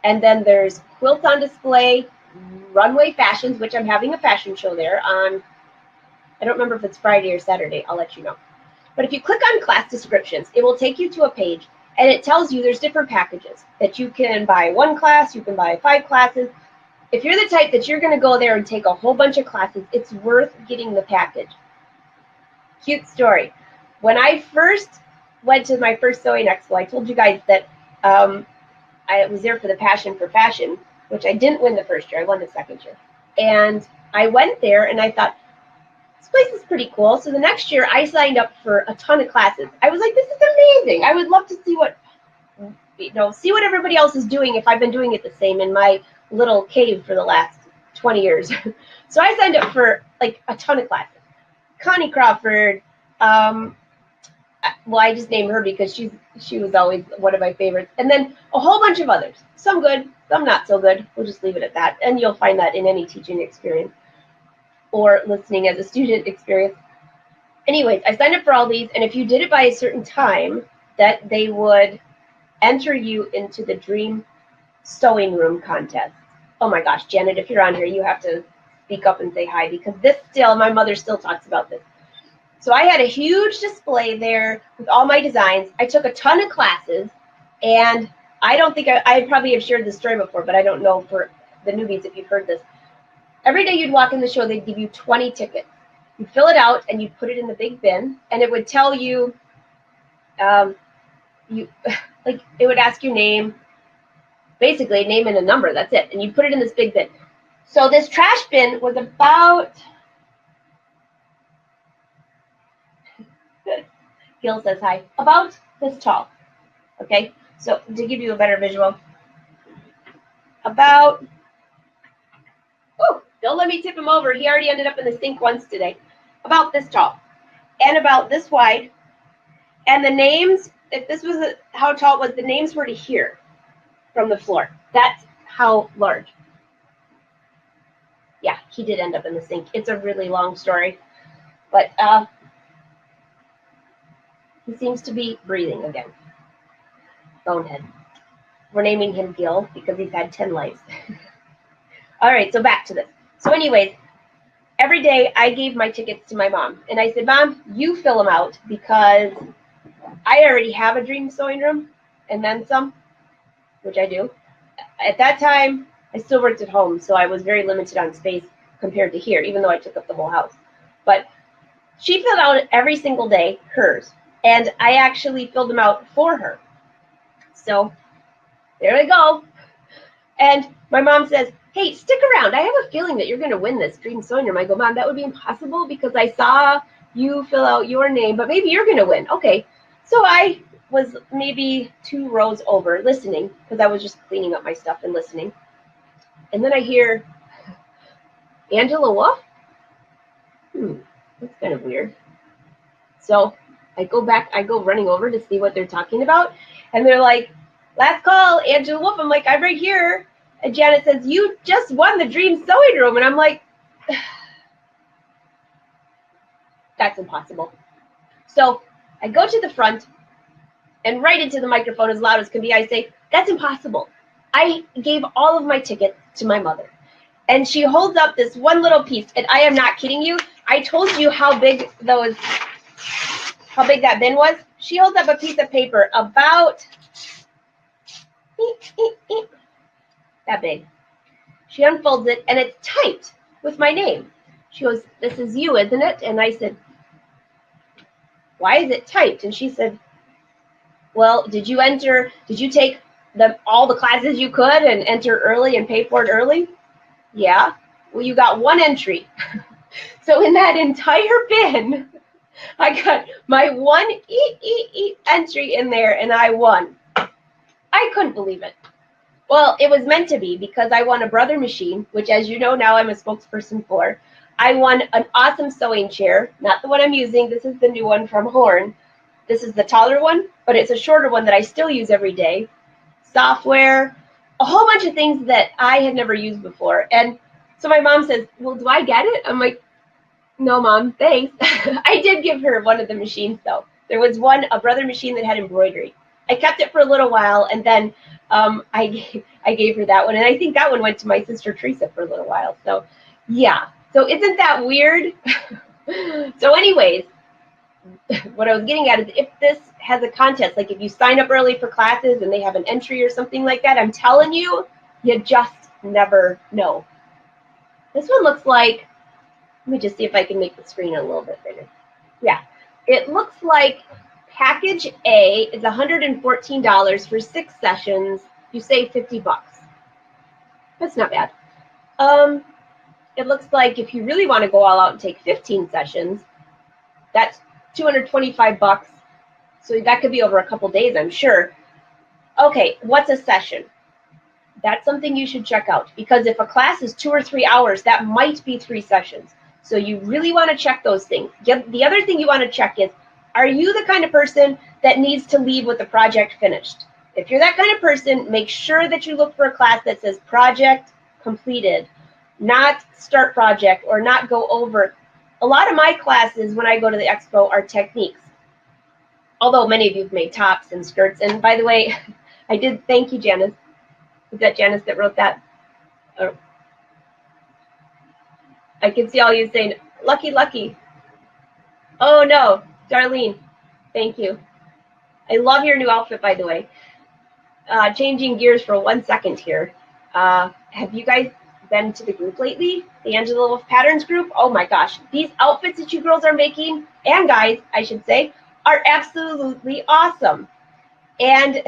and then there's quilts on display, runway fashions, which I'm having a fashion show there on, I don't remember if it's Friday or Saturday, I'll let you know. But if you click on class descriptions, it will take you to a page, and it tells you there's different packages that you can buy 1 class, you can buy 5 classes. If you're the type that you're going to go there and take a whole bunch of classes, it's worth getting the package. Cute story. When I first went to my first sewing expo, I told you guys that I was there for the Passion for Fashion, which I didn't win the first year. I won the second year. And I went there and I thought, this place is pretty cool. So the next year I signed up for a ton of classes. I was like, this is amazing. I would love to see what, see what everybody else is doing if I've been doing it the same in my little cave for the last 20 years. So I signed up for like a ton of classes. Connie Crawford, well, I just named her because she was always one of my favorites. And then a whole bunch of others. Some good, some not so good. We'll just leave it at that. And you'll find that in any teaching experience or listening as a student experience. Anyways, I signed up for all these. And if you did it by a certain time, that they would enter you into the Dream Sewing Room contest. Oh my gosh, Janet, if you're on here, you have to speak up and say hi, because my mother still talks about this. So I had a huge display there with all my designs. I took a ton of classes, and I don't think I probably have shared this story before, but I don't know for the newbies if you've heard this. Every day you'd walk in the show, they'd give you 20 tickets. You'd fill it out and you'd put it in the big bin, and it would tell you, it would ask your name, basically a name and a number, that's it. And you put it in this big bin. So this trash bin was about, Gil says hi, about this tall. Okay, so to give you a better visual, about, don't let me tip him over. He already ended up in the sink once today. About this tall and about this wide. And the names, if this was how tall it was, the names were to here from the floor. That's how large. Yeah, he did end up in the sink. It's a really long story, but he seems to be breathing again. Bonehead. We're naming him Gil because he's had 10 lives. All right, so back to this. So anyways, every day I gave my tickets to my mom. And I said, Mom, you fill them out because I already have a Dream Sewing Room and then some, which I do. At that time, I still worked at home, so I was very limited on space compared to here, even though I took up the whole house. But she filled out every single day, hers. And I actually filled them out for her. So there we go. And my mom says, hey, stick around. I have a feeling that you're going to win this Dream Sewing Room. I go, Mom, that would be impossible because I saw you fill out your name, but maybe you're going to win. Okay. So I was maybe 2 rows over listening because I was just cleaning up my stuff and listening. And then I hear, Angela Wolf? That's kind of weird. So I go running over to see what they're talking about. And they're like, last call, Angela Wolf. I'm like, I'm right here. And Janet says, you just won the Dream Sewing Room. And I'm like, that's impossible. So I go to the front and right into the microphone as loud as can be. I say, that's impossible. I gave all of my tickets to my mother. And she holds up this one little piece. And I am not kidding you. I told you how big that bin was. She holds up a piece of paper about that big. She unfolds it, and it's typed with my name. She goes, this is you, isn't it? And I said, why is it typed? And she said, well, did you take all the classes you could and enter early and pay for it early? Yeah. Well, you got 1 entry. So in that entire bin, I got my 1 entry in there, and I won. I couldn't believe it. Well, it was meant to be because I won a Brother machine, which, as you know, now I'm a spokesperson for. I won an awesome sewing chair, not the one I'm using. This is the new one from Horn. This is the taller one, but it's a shorter one that I still use every day. Software, a whole bunch of things that I had never used before. And so my mom says, well, do I get it? I'm like, no, Mom, thanks. I did give her one of the machines, though. There was a Brother machine that had embroidery. I kept it for a little while, and then I gave her that one. And I think that one went to my sister Teresa for a little while. So, yeah. So isn't that weird? So anyways, what I was getting at is if this has a contest, like if you sign up early for classes and they have an entry or something like that, I'm telling you, you just never know. This one looks like, let me just see if I can make the screen a little bit bigger. Yeah, it looks like package A is $114 for 6 sessions. You save $50. That's not bad. It looks like if you really want to go all out and take 15 sessions, that's $225. So that could be over a couple days, I'm sure. Okay, what's a session? That's something you should check out, because if a class is 2 or 3 hours, that might be 3 sessions. So you really want to check those things. The other thing you want to check is, are you the kind of person that needs to leave with the project finished? If you're that kind of person, make sure that you look for a class that says project completed, not start project or not go over. A lot of my classes when I go to the expo are techniques. Although many of you have made tops and skirts. And by the way, I did thank you, Janice. Is that Janice that wrote that? Oh. I can see all you saying, lucky, lucky. Oh, no, Darlene, thank you. I love your new outfit, by the way. Changing gears for 1 second here. Have you guys been to the group lately? The Angela Wolf Patterns group? Oh, my gosh. These outfits that you girls are making, and guys, I should say, are absolutely awesome. And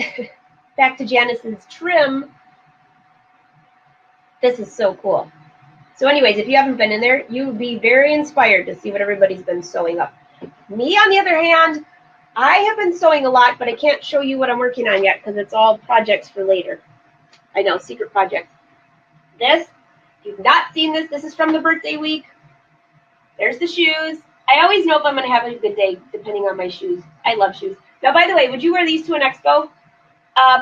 back to Janice's trim, this is so cool. So anyways, if you haven't been in there, you would be very inspired to see what everybody's been sewing up. Me, on the other hand, I have been sewing a lot, but I can't show you what I'm working on yet because it's all projects for later. I know, secret projects. This, if you've not seen this, this is from the birthday week. There's the shoes. I always know if I'm going to have a good day, depending on my shoes. I love shoes. Now, by the way, would you wear these to an expo?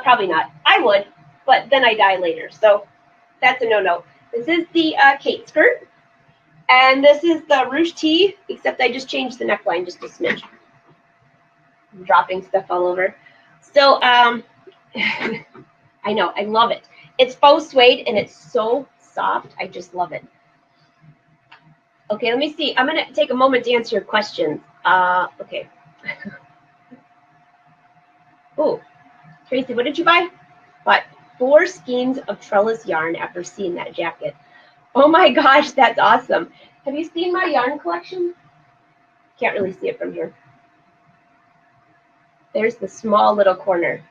Probably not. I would, but then I die later. So that's a no-no. This is the Kate skirt, and this is the ruche tee, except I just changed the neckline just a smidge. I'm dropping stuff all over. So I know, I love it. It's faux suede, and it's so soft. I just love it. Okay, let me see. I'm going to take a moment to answer your questions. Okay. Oh, Tracy, what did you buy? Bought 4 skeins of trellis yarn after seeing that jacket. Oh my gosh, that's awesome. Have you seen my yarn collection? Can't really see it from here. There's the small little corner.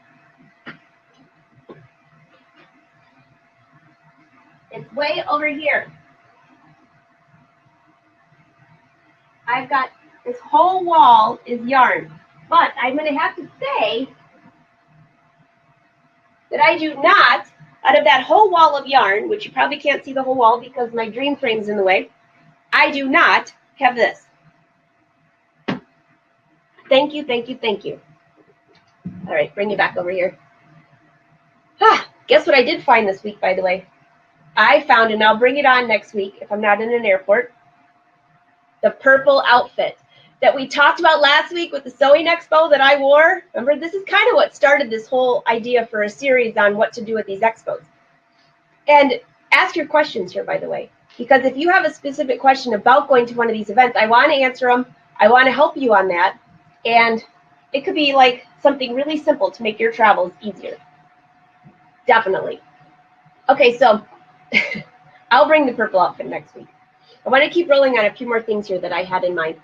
It's way over here. I've got this whole wall is yarn, but I'm going to have to say that I do not, out of that whole wall of yarn, which you probably can't see the whole wall because my dream frame's in the way, I do not have this. Thank you, thank you, thank you. All right, bring you back over here. Guess what I did find this week, by the way? I found, and I'll bring it on next week if I'm not in an airport, the purple outfit that we talked about last week with the sewing expo that I wore. Remember, this is kind of what started this whole idea for a series on what to do at these expos. And ask your questions here, by the way, because if you have a specific question about going to one of these events, I want to answer them. I want to help you on that. And it could be like something really simple to make your travels easier. Definitely. Okay, so I'll bring the purple outfit next week. I want to keep rolling on a few more things here that I had in mind.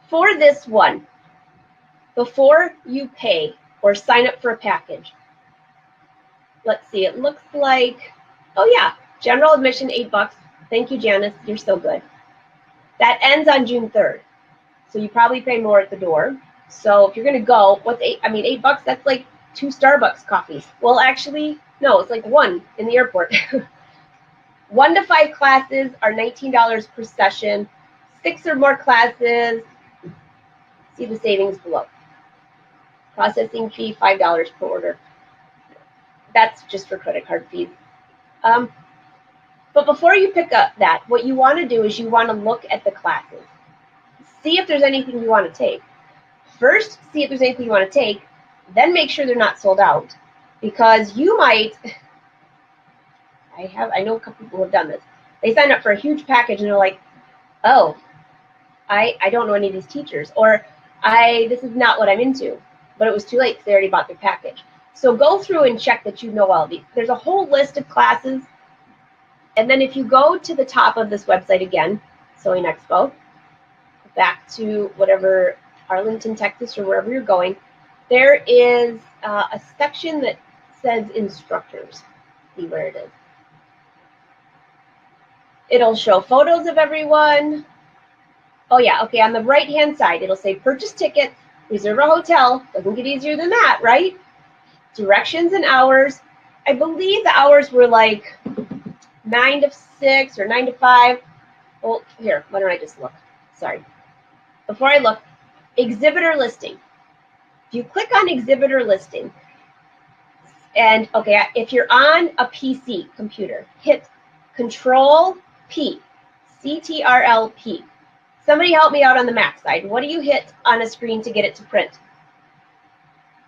For this one, before you pay or sign up for a package, let's see, it looks like, oh yeah, general admission, $8. Thank you, Janice, you're so good. That ends on June 3rd. So you probably pay more at the door. So if you're going to go, what's $8, that's like 2 Starbucks coffees. Well, actually, no, it's like 1 in the airport. 1 to 5 classes are $19 per session. 6 or more classes, see the savings below. Processing fee, $5 per order. That's just for credit card fees. But before you pick up that, what you want to do is you want to look at the classes. See if there's anything you want to take. First, see if there's anything you want to take, then make sure they're not sold out. Because you might, I know a couple people who have done this. They sign up for a huge package and they're like, oh, I don't know any of these teachers. Or This is not what I'm into. But it was too late because they already bought their package. So go through and check that you know all of these. There's a whole list of classes. And then if you go to the top of this website again, Sewing Expo, back to whatever, Arlington, Texas, or wherever you're going, there is a section that says instructors. See where it is. It'll show photos of everyone. Oh yeah, okay, on the right-hand side, it'll say purchase tickets, reserve a hotel. Doesn't get easier than that, right? Directions and hours. I believe the hours were like 9 to 6 or 9 to 5. Well, here, why don't I just look? Sorry. Before I look, exhibitor listing. If you click on exhibitor listing, and okay, if you're on a PC computer, hit Control P, CTRL-P. Somebody help me out on the Mac side. What do you hit on a screen to get it to print?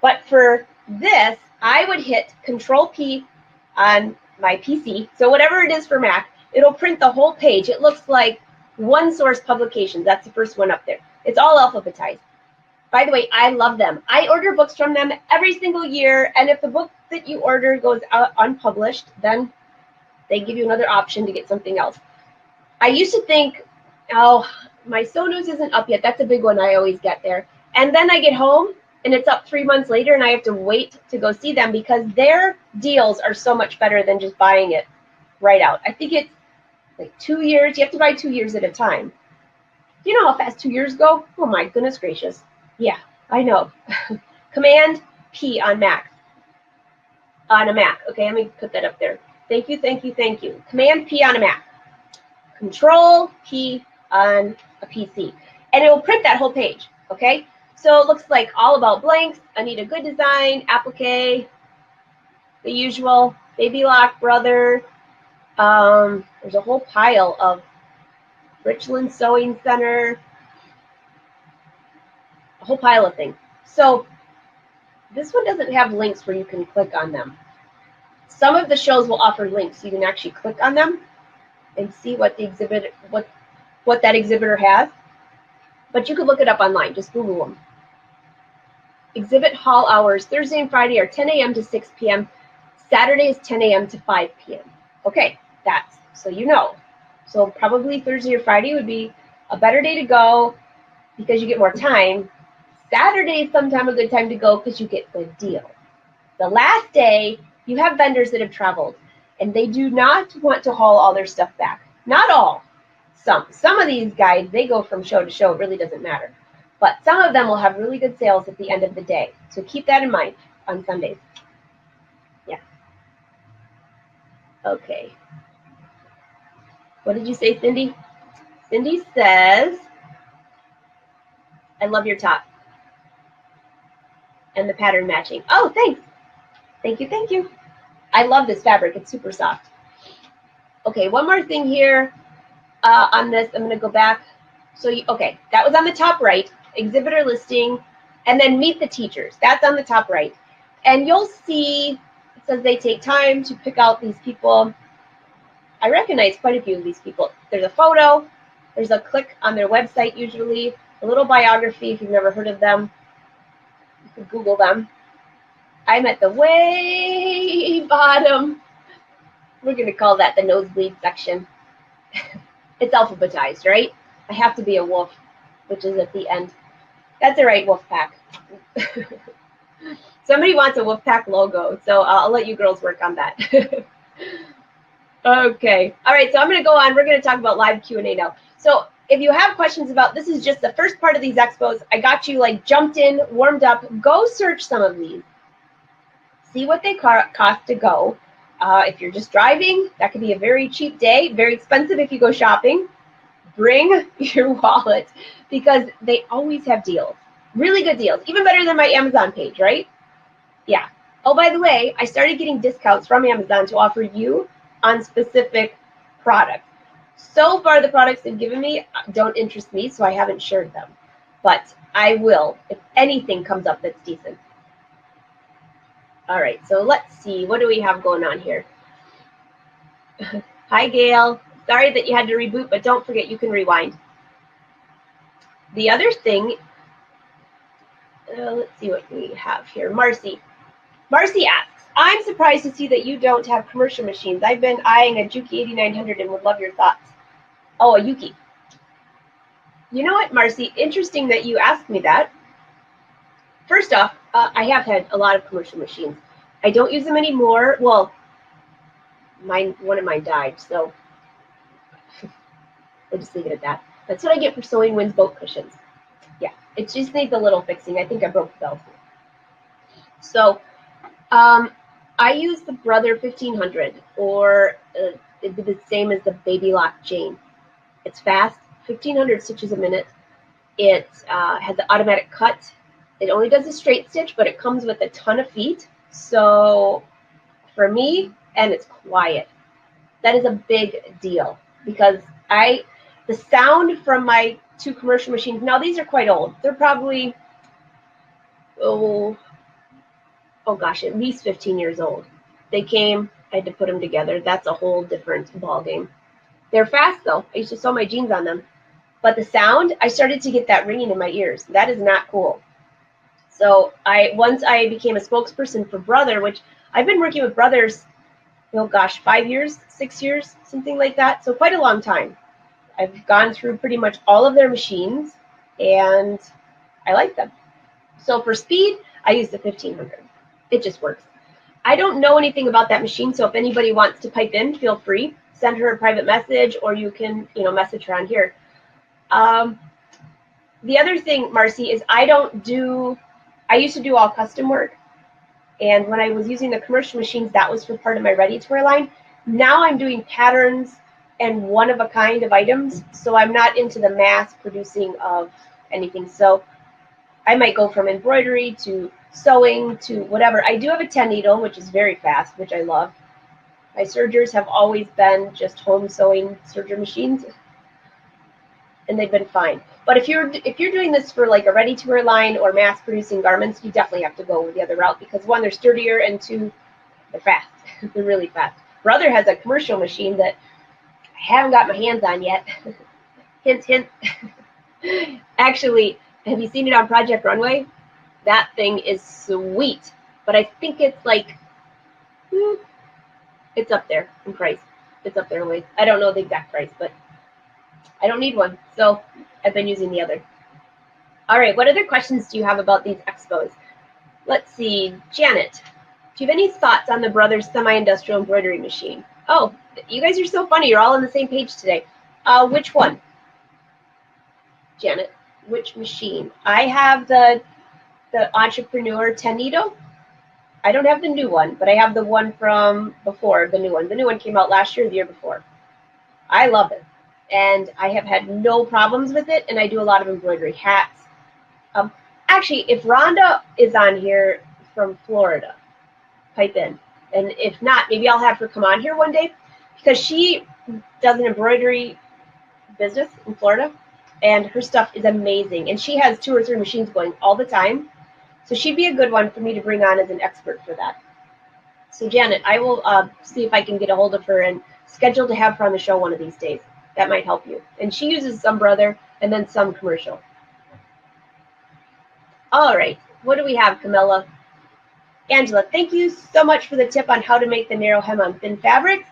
But for this, I would hit Control P on my PC. So whatever it is for Mac, it'll print the whole page. It looks like One Source Publications. That's the first one up there. It's all alphabetized. By the way, I love them. I order books from them every single year. And if the book that you order goes out unpublished, then they give you another option to get something else. I used to think, oh, my Sew News isn't up yet. That's a big one I always get there. And then I get home and it's up 3 months later and I have to wait to go see them because their deals are so much better than just buying it right out. I think it's like 2 years. You have to buy 2 years at a time. Do you know how fast 2 years go? Oh my goodness gracious. Yeah, I know. Command P on Mac. On a Mac. Okay, let me put that up there. Thank you, thank you, thank you. Command P on a Mac. Control P on a PC. And it will print that whole page, okay? So it looks like all about blanks, Anita Good Design, applique, the usual, Baby Lock Brother. There's a whole pile of Richland Sewing Center, a whole pile of things. So this one doesn't have links where you can click on them. Some of the shows will offer links. You can actually click on them and see what the exhibit, what that exhibitor has. But you could look it up online. Just Google them. Exhibit hall hours Thursday and Friday are 10 a.m. to 6 p.m. Saturday is 10 a.m. to 5 p.m. Okay, that's so you know. So probably Thursday or Friday would be a better day to go because you get more time. Saturday is sometimes a good time to go because you get good deal. The last day, you have vendors that have traveled and they do not want to haul all their stuff back. Not all. Some of these guys, they go from show to show. It really doesn't matter. But some of them will have really good sales at the end of the day. So keep that in mind on Sundays. Yeah. Okay. What did you say, Cindy? Cindy says, I love your top. And the pattern matching. Oh, thanks. Thank you, thank you. I love this fabric. It's super soft. Okay, one more thing here on this. I'm going to go back. So, okay, that was on the top right, exhibitor listing, and then meet the teachers. That's on the top right. And you'll see, it says they take time to pick out these people. I recognize quite a few of these people. There's a photo. There's a click on their website usually, a little biography if you've never heard of them. You can Google them. I'm at the way bottom. We're going to call that the nosebleed section. It's alphabetized, right? I have to be a wolf, which is at the end. That's all right, Wolfpack. Somebody wants a Wolfpack logo, so I'll let you girls work on that. Okay. All right, so I'm going to go on. We're going to talk about live Q&A now. So if you have questions about, this is just the first part of these expos. I got you like jumped in, warmed up. Go search some of these. See what they cost to go. If you're just driving, that could be a very cheap day. Very expensive if you go shopping. Bring your wallet because they always have deals. Really good deals. Even better than my Amazon page, right? Yeah. Oh, by the way, I started getting discounts from Amazon to offer you on specific products. So far, the products they've given me don't interest me, so I haven't shared them. But I will if anything comes up that's decent. All right, so let's see. What do we have going on here? Hi, Gail. Sorry that you had to reboot, but don't forget you can rewind. The other thing let's see what we have here. Marcy. Marcy asks, I'm surprised to see that you don't have commercial machines. I've been eyeing a Juki 8900 and would love your thoughts. Oh, a Yuki. You know what, Marcy? Interesting that you asked me that. First off, I have had a lot of commercial machines. I don't use them anymore. Well, one of mine died, so we'll just leave it at that. That's what I get for sewing Wynn's boat cushions. Yeah, it just needs a little fixing. I think I broke the belt. So I use the Brother 1500, or it'd be the same as the Baby Lock Jane. It's fast, 1,500 stitches a minute. It has the automatic cut. It only does a straight stitch, but it comes with a ton of feet. So for me, and it's quiet. That is a big deal because the sound from my two commercial machines, now these are quite old. They're probably, oh gosh, at least 15 years old. They came, I had to put them together. That's a whole different ballgame. They're fast though. I used to sew my jeans on them. But the sound, I started to get that ringing in my ears. That is not cool. So once I became a spokesperson for Brother, which I've been working with Brothers, oh gosh, 5 years, 6 years, something like that. So quite a long time. I've gone through pretty much all of their machines and I like them. So for speed, I use the 1500. It just works. I don't know anything about that machine, so if anybody wants to pipe in, feel free. Send her a private message, or you can, message her on here. The other thing, Marcy, is I used to do all custom work. And when I was using the commercial machines, that was for part of my ready-to-wear line. Now I'm doing patterns and one-of-a-kind of items, so I'm not into the mass producing of anything. So I might go from embroidery to sewing to whatever. I do have a 10 needle, which is very fast, which I love. My sergers have always been just home sewing serger machines, and they've been fine. But if you're doing this for like a ready-to-wear line or mass producing garments, you definitely have to go with the other route because one, they're sturdier, and two, they're fast. They're really fast. Brother has a commercial machine that I haven't got my hands on yet. Hint, hint. Actually, have you seen it on Project Runway? That thing is sweet, but I think it's like, it's up there in price. It's up there in weight. I don't know the exact price, but I don't need one, so I've been using the other. All right, what other questions do you have about these expos? Let's see, Janet, do you have any thoughts on the Brothers semi-industrial embroidery machine? Oh, you guys are so funny. You're all on the same page today. Which one? Janet, which machine? I have the Entrepreneur 10 needle. I don't have the new one, but I have the one from before, the new one. The new one came out last year, the year before. I love it. And I have had no problems with it, and I do a lot of embroidery hats. Actually, if Rhonda is on here from Florida, pipe in. And if not, maybe I'll have her come on here one day because she does an embroidery business in Florida, and her stuff is amazing. And she has 2 or 3 machines going all the time. So she'd be a good one for me to bring on as an expert for that. So Janet, I will see if I can get a hold of her and schedule to have her on the show one of these days. That might help you. And she uses some Brother and then some commercial. All right, what do we have, Camilla? Angela, thank you so much for the tip on how to make the narrow hem on thin fabrics.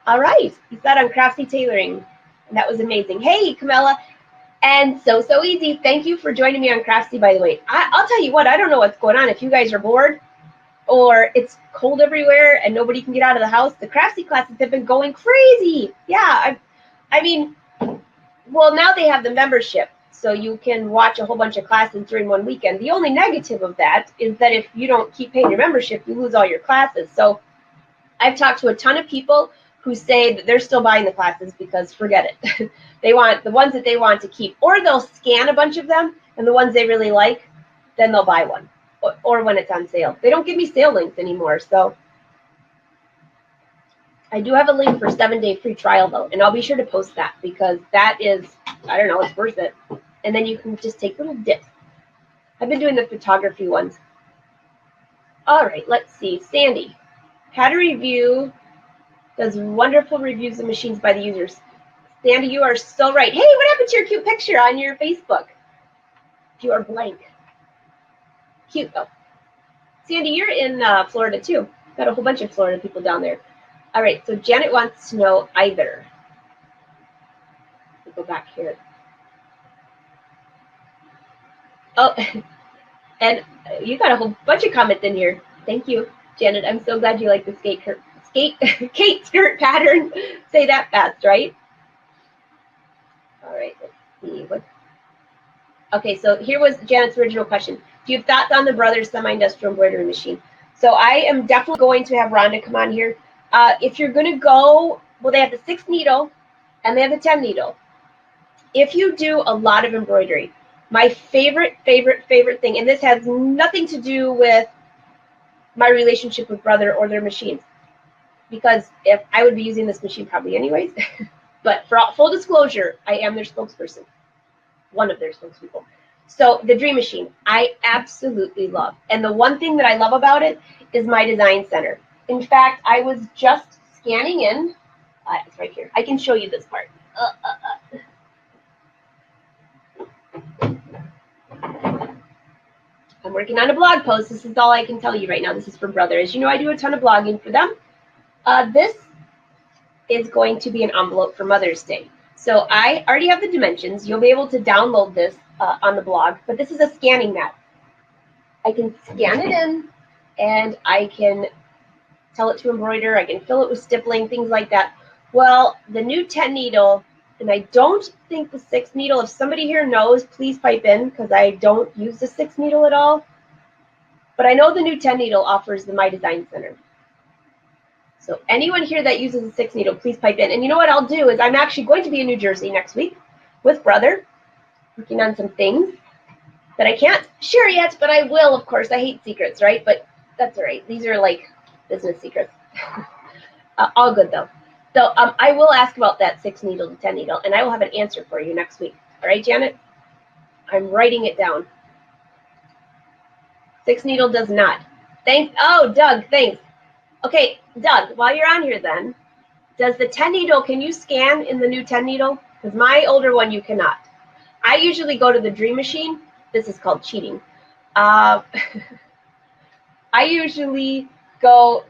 All right, you got on Crafty Tailoring. And that was amazing. Hey, Camilla. And so easy. Thank you for joining me on Crafty, by the way. I'll tell you what, I don't know what's going on. If you guys are bored or it's cold everywhere and nobody can get out of the house, the Crafty classes have been going crazy. Yeah, I mean, well, now they have the membership, so you can watch a whole bunch of classes during one weekend. The only negative of that is that if you don't keep paying your membership, you lose all your classes. So I've talked to a ton of people who say that they're still buying the classes because forget it. They want the ones that they want to keep, or they'll scan a bunch of them, and the ones they really like, then they'll buy one, or when it's on sale. They don't give me sale links anymore, so I do have a link for 7-day free trial, though, and I'll be sure to post that because that is, I don't know, it's worth it. And then you can just take little dips. I've been doing the photography ones. All right, let's see. Sandy, how to review, does wonderful reviews of machines by the users. Sandy, you are so right. Hey, what happened to your cute picture on your Facebook? You are blank. cute though. Sandy, you're in Florida too. Got a whole bunch of Florida people down there. All right, so Janet wants to know either. We'll go back here. Oh, and you got a whole bunch of comments in here. Thank you, Janet. I'm so glad you like the Kate skirt pattern. Say that fast, right? All right, let's see. Okay, so here was Janet's original question. Do you have thoughts on the Brothers semi-industrial embroidery machine? So I am definitely going to have Rhonda come on here. If you're going to go, well, they have the 6 needle and they have the 10 needle. If you do a lot of embroidery, my favorite thing, and this has nothing to do with my relationship with Brother or their machines, because if I would be using this machine probably anyways, but for full disclosure, I am their spokesperson, one of their spokespeople. So the Dream Machine, I absolutely love. And the one thing that I love about it is my design center. In fact, I was just scanning in. It's right here. I can show you this part. I'm working on a blog post. This is all I can tell you right now. This is for Brother. As you know, I do a ton of blogging for them. This is going to be an envelope for Mother's Day. So I already have the dimensions. You'll be able to download this on the blog, but this is a scanning mat. I can scan it in, and I can tell it to embroider. I can fill it with stippling, things like that. Well, the new 10 needle, and I don't think the 6 needle, if somebody here knows, please pipe in, because I don't use the 6 needle at all. But I know the new 10 needle offers the My Design Center. So anyone here that uses a 6 needle, please pipe in. And you know what I'll do is I'm actually going to be in New Jersey next week with Brother, working on some things that I can't share yet, but I will, of course. I hate secrets, right? But that's all right. These are like business secrets. All good, though. So I will ask about that 6 needle to 10 needle, and I will have an answer for you next week. All right, Janet? I'm writing it down. 6 needle does not. Thanks. Oh, Doug, thanks. Okay, Doug, while you're on here then, does the 10 needle, can you scan in the new 10 needle? Because my older one, you cannot. I usually go to the Dream Machine. This is called cheating. I usually go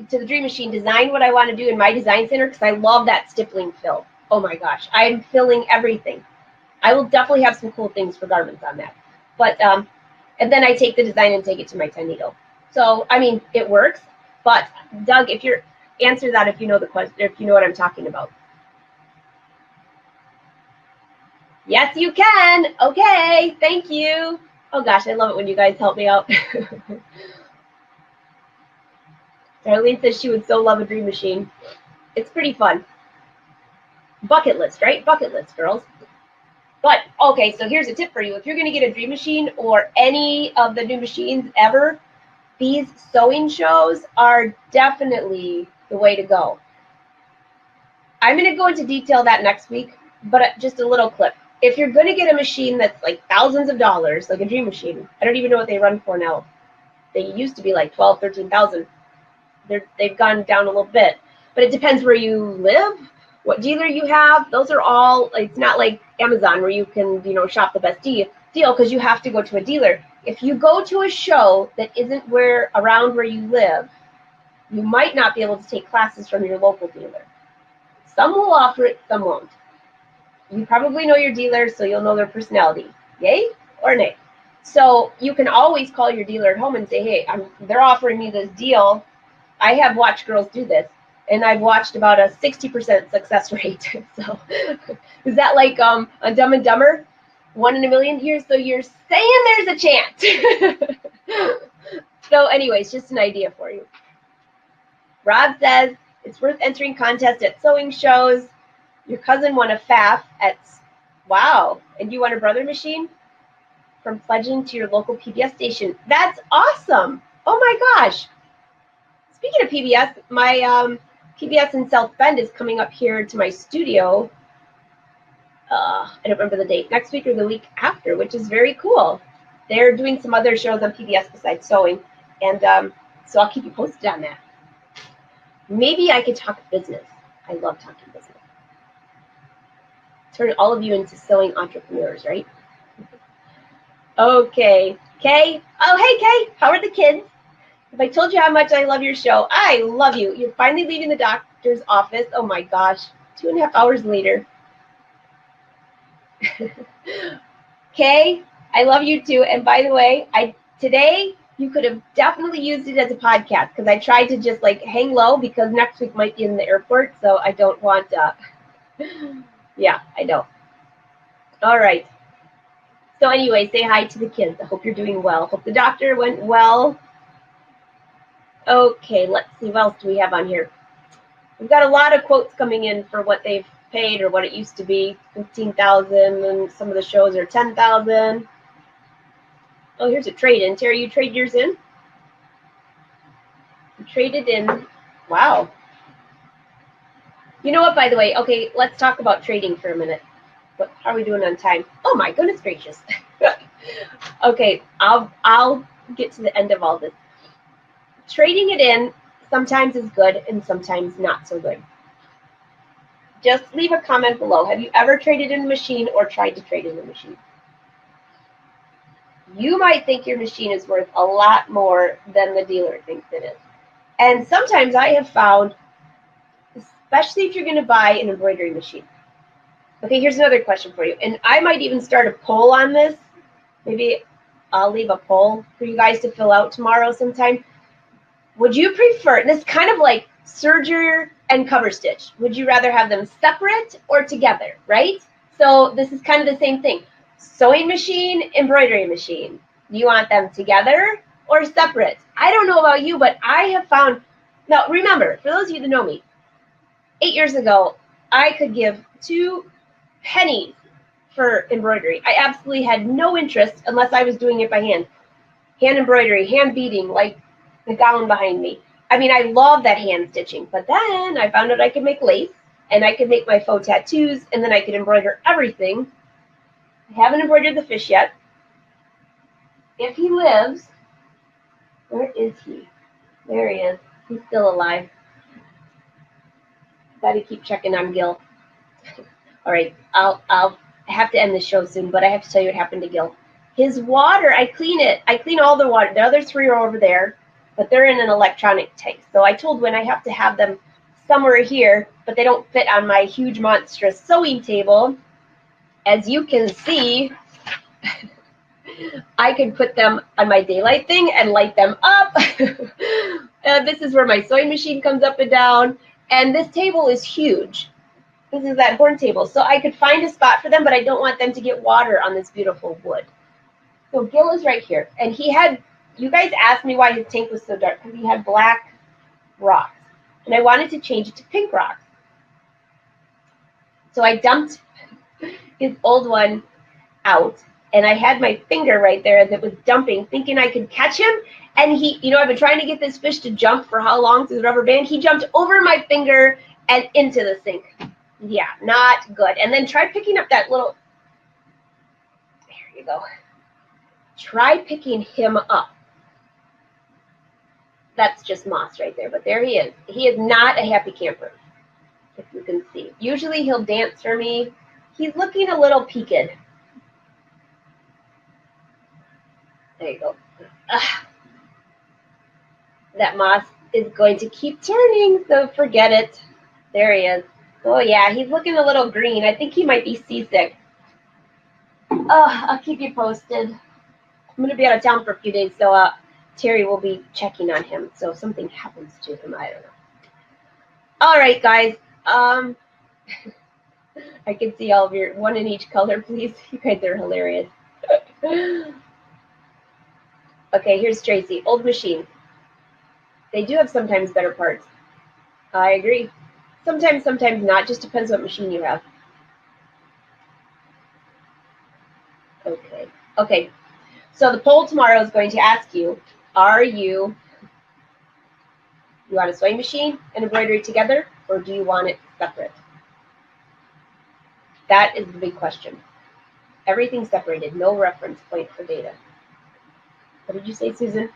to the Dream Machine, design what I want to do in my design center, because I love that stippling fill. Oh my gosh, I'm filling everything. I will definitely have some cool things for garments on that. But, and then I take the design and take it to my 10 needle. So, I mean, it works. But Doug, if you're answer that if you know the question, if you know what I'm talking about. Yes, you can. Okay, thank you. Oh gosh, I love it when you guys help me out. Darlene says she would so love a Dream Machine. It's pretty fun. Bucket list, right? Bucket list, girls. But okay, so here's a tip for you. If you're going to get a Dream Machine or any of the new machines ever, these sewing shows are definitely the way to go. I'm going to go into detail that next week, but just a little clip. If you're going to get a machine that's like thousands of dollars, like a Dream Machine, I don't even know what they run for now. They used to be like 12, 13,000. They've gone down a little bit, but it depends where you live, what dealer you have. Those are all, it's not like Amazon where you can, shop the best deal because you have to go to a dealer. If you go to a show that isn't around where you live, you might not be able to take classes from your local dealer. Some will offer it, some won't. You probably know your dealer, so you'll know their personality. Yay or nay? So you can always call your dealer at home and say, hey, they're offering me this deal. I have watched girls do this, and I've watched about a 60% success rate. So is that like on Dumb and Dumber? 1 in a million years? So you're saying there's a chance. So anyways, just an idea for you. Rob says, it's worth entering contests at sewing shows. Your cousin won a FAF at, wow, and you won a Brother Machine from pledging to your local PBS station. That's awesome. Oh my gosh. Speaking of PBS, my PBS in South Bend is coming up here to my studio. I don't remember the date, next week or the week after, which is very cool. They're doing some other shows on PBS besides sewing, and so I'll keep you posted on that. Maybe I could talk business. I love talking business. Turn all of you into sewing entrepreneurs, right? Okay. Kay? Oh, hey, Kay. How are the kids? If I told you how much I love your show, I love you. You're finally leaving the doctor's office. Oh, my gosh. 2.5 hours later. Kay, I love you too. And by the way, today you could have definitely used it as a podcast because I tried to just like hang low because next week might be in the airport. So I don't want yeah, I know. All right. So anyway, say hi to the kids. I hope you're doing well. Hope the doctor went well. Okay, let's see. What else do we have on here? We've got a lot of quotes coming in for what they've paid or what it used to be, 15,000, and some of the shows are 10,000. Oh, here's a trade-in. Terry, you trade yours in? You traded in. Wow. You know what, by the way? Okay, let's talk about trading for a minute. How are we doing on time? Oh my goodness gracious. Okay, I'll get to the end of all this. Trading it in sometimes is good and sometimes not so good. Just leave a comment below. Have you ever traded in a machine or tried to trade in a machine? You might think your machine is worth a lot more than the dealer thinks it is. And sometimes I have found, especially if you're going to buy an embroidery machine. Okay, here's another question for you. And I might even start a poll on this. Maybe I'll leave a poll for you guys to fill out tomorrow sometime. Would you prefer, this kind of like serger and cover stitch, would you rather have them separate or together, right? So this is kind of the same thing. Sewing machine, embroidery machine. Do you want them together or separate? I don't know about you, but I have found, now remember, for those of you that know me, 8 years ago, I could give 2 pennies for embroidery. I absolutely had no interest unless I was doing it by hand. Hand embroidery, hand beading, like the gown behind me. I mean, I love that hand stitching, but then I found out I could make lace and I could make my faux tattoos and then I could embroider everything. I haven't embroidered the fish yet. If he lives, where is he? There he is. He's still alive. Gotta keep checking on Gil. All right, I'll have to end the show soon, but I have to tell you what happened to Gil. His water, I clean it. I clean all the water. The other 3 are over there, but they're in an electronic tank. So I told Wynn I have to have them somewhere here, but they don't fit on my huge, monstrous sewing table. As you can see, I can put them on my daylight thing and light them up. This is where my sewing machine comes up and down. And this table is huge. This is that horn table. So I could find a spot for them, but I don't want them to get water on this beautiful wood. So Gil is right here. And he had, you guys asked me why his tank was so dark, because he had black rocks. And I wanted to change it to pink rocks. So I dumped his old one out. And I had my finger right there as it was dumping, thinking I could catch him. And he, you know, I've been trying to get this fish to jump for how long through the rubber band. He jumped over my finger and into the sink. Yeah, not good. And then try picking up that little, there you go. Try picking him up. That's just moss right there, but there he is. He is not a happy camper, if you can see. Usually he'll dance for me. He's looking a little peaked. There you go. That moss is going to keep turning, so forget it. There he is. Oh yeah, he's looking a little green. I think he might be seasick. Oh, I'll keep you posted. I'm going to be out of town for a few days, so Terry will be checking on him. So if something happens to him, I don't know. All right, guys. I can see all of your, one in each color, please. You guys are hilarious. Okay, here's Tracy. Old machine. They do have sometimes better parts. I agree. Sometimes not. Just depends what machine you have. Okay. So the poll tomorrow is going to ask you, you want a sewing machine and embroidery together, or do you want it separate? That is the big question. Everything separated, no reference point for data. What did you say, Susan?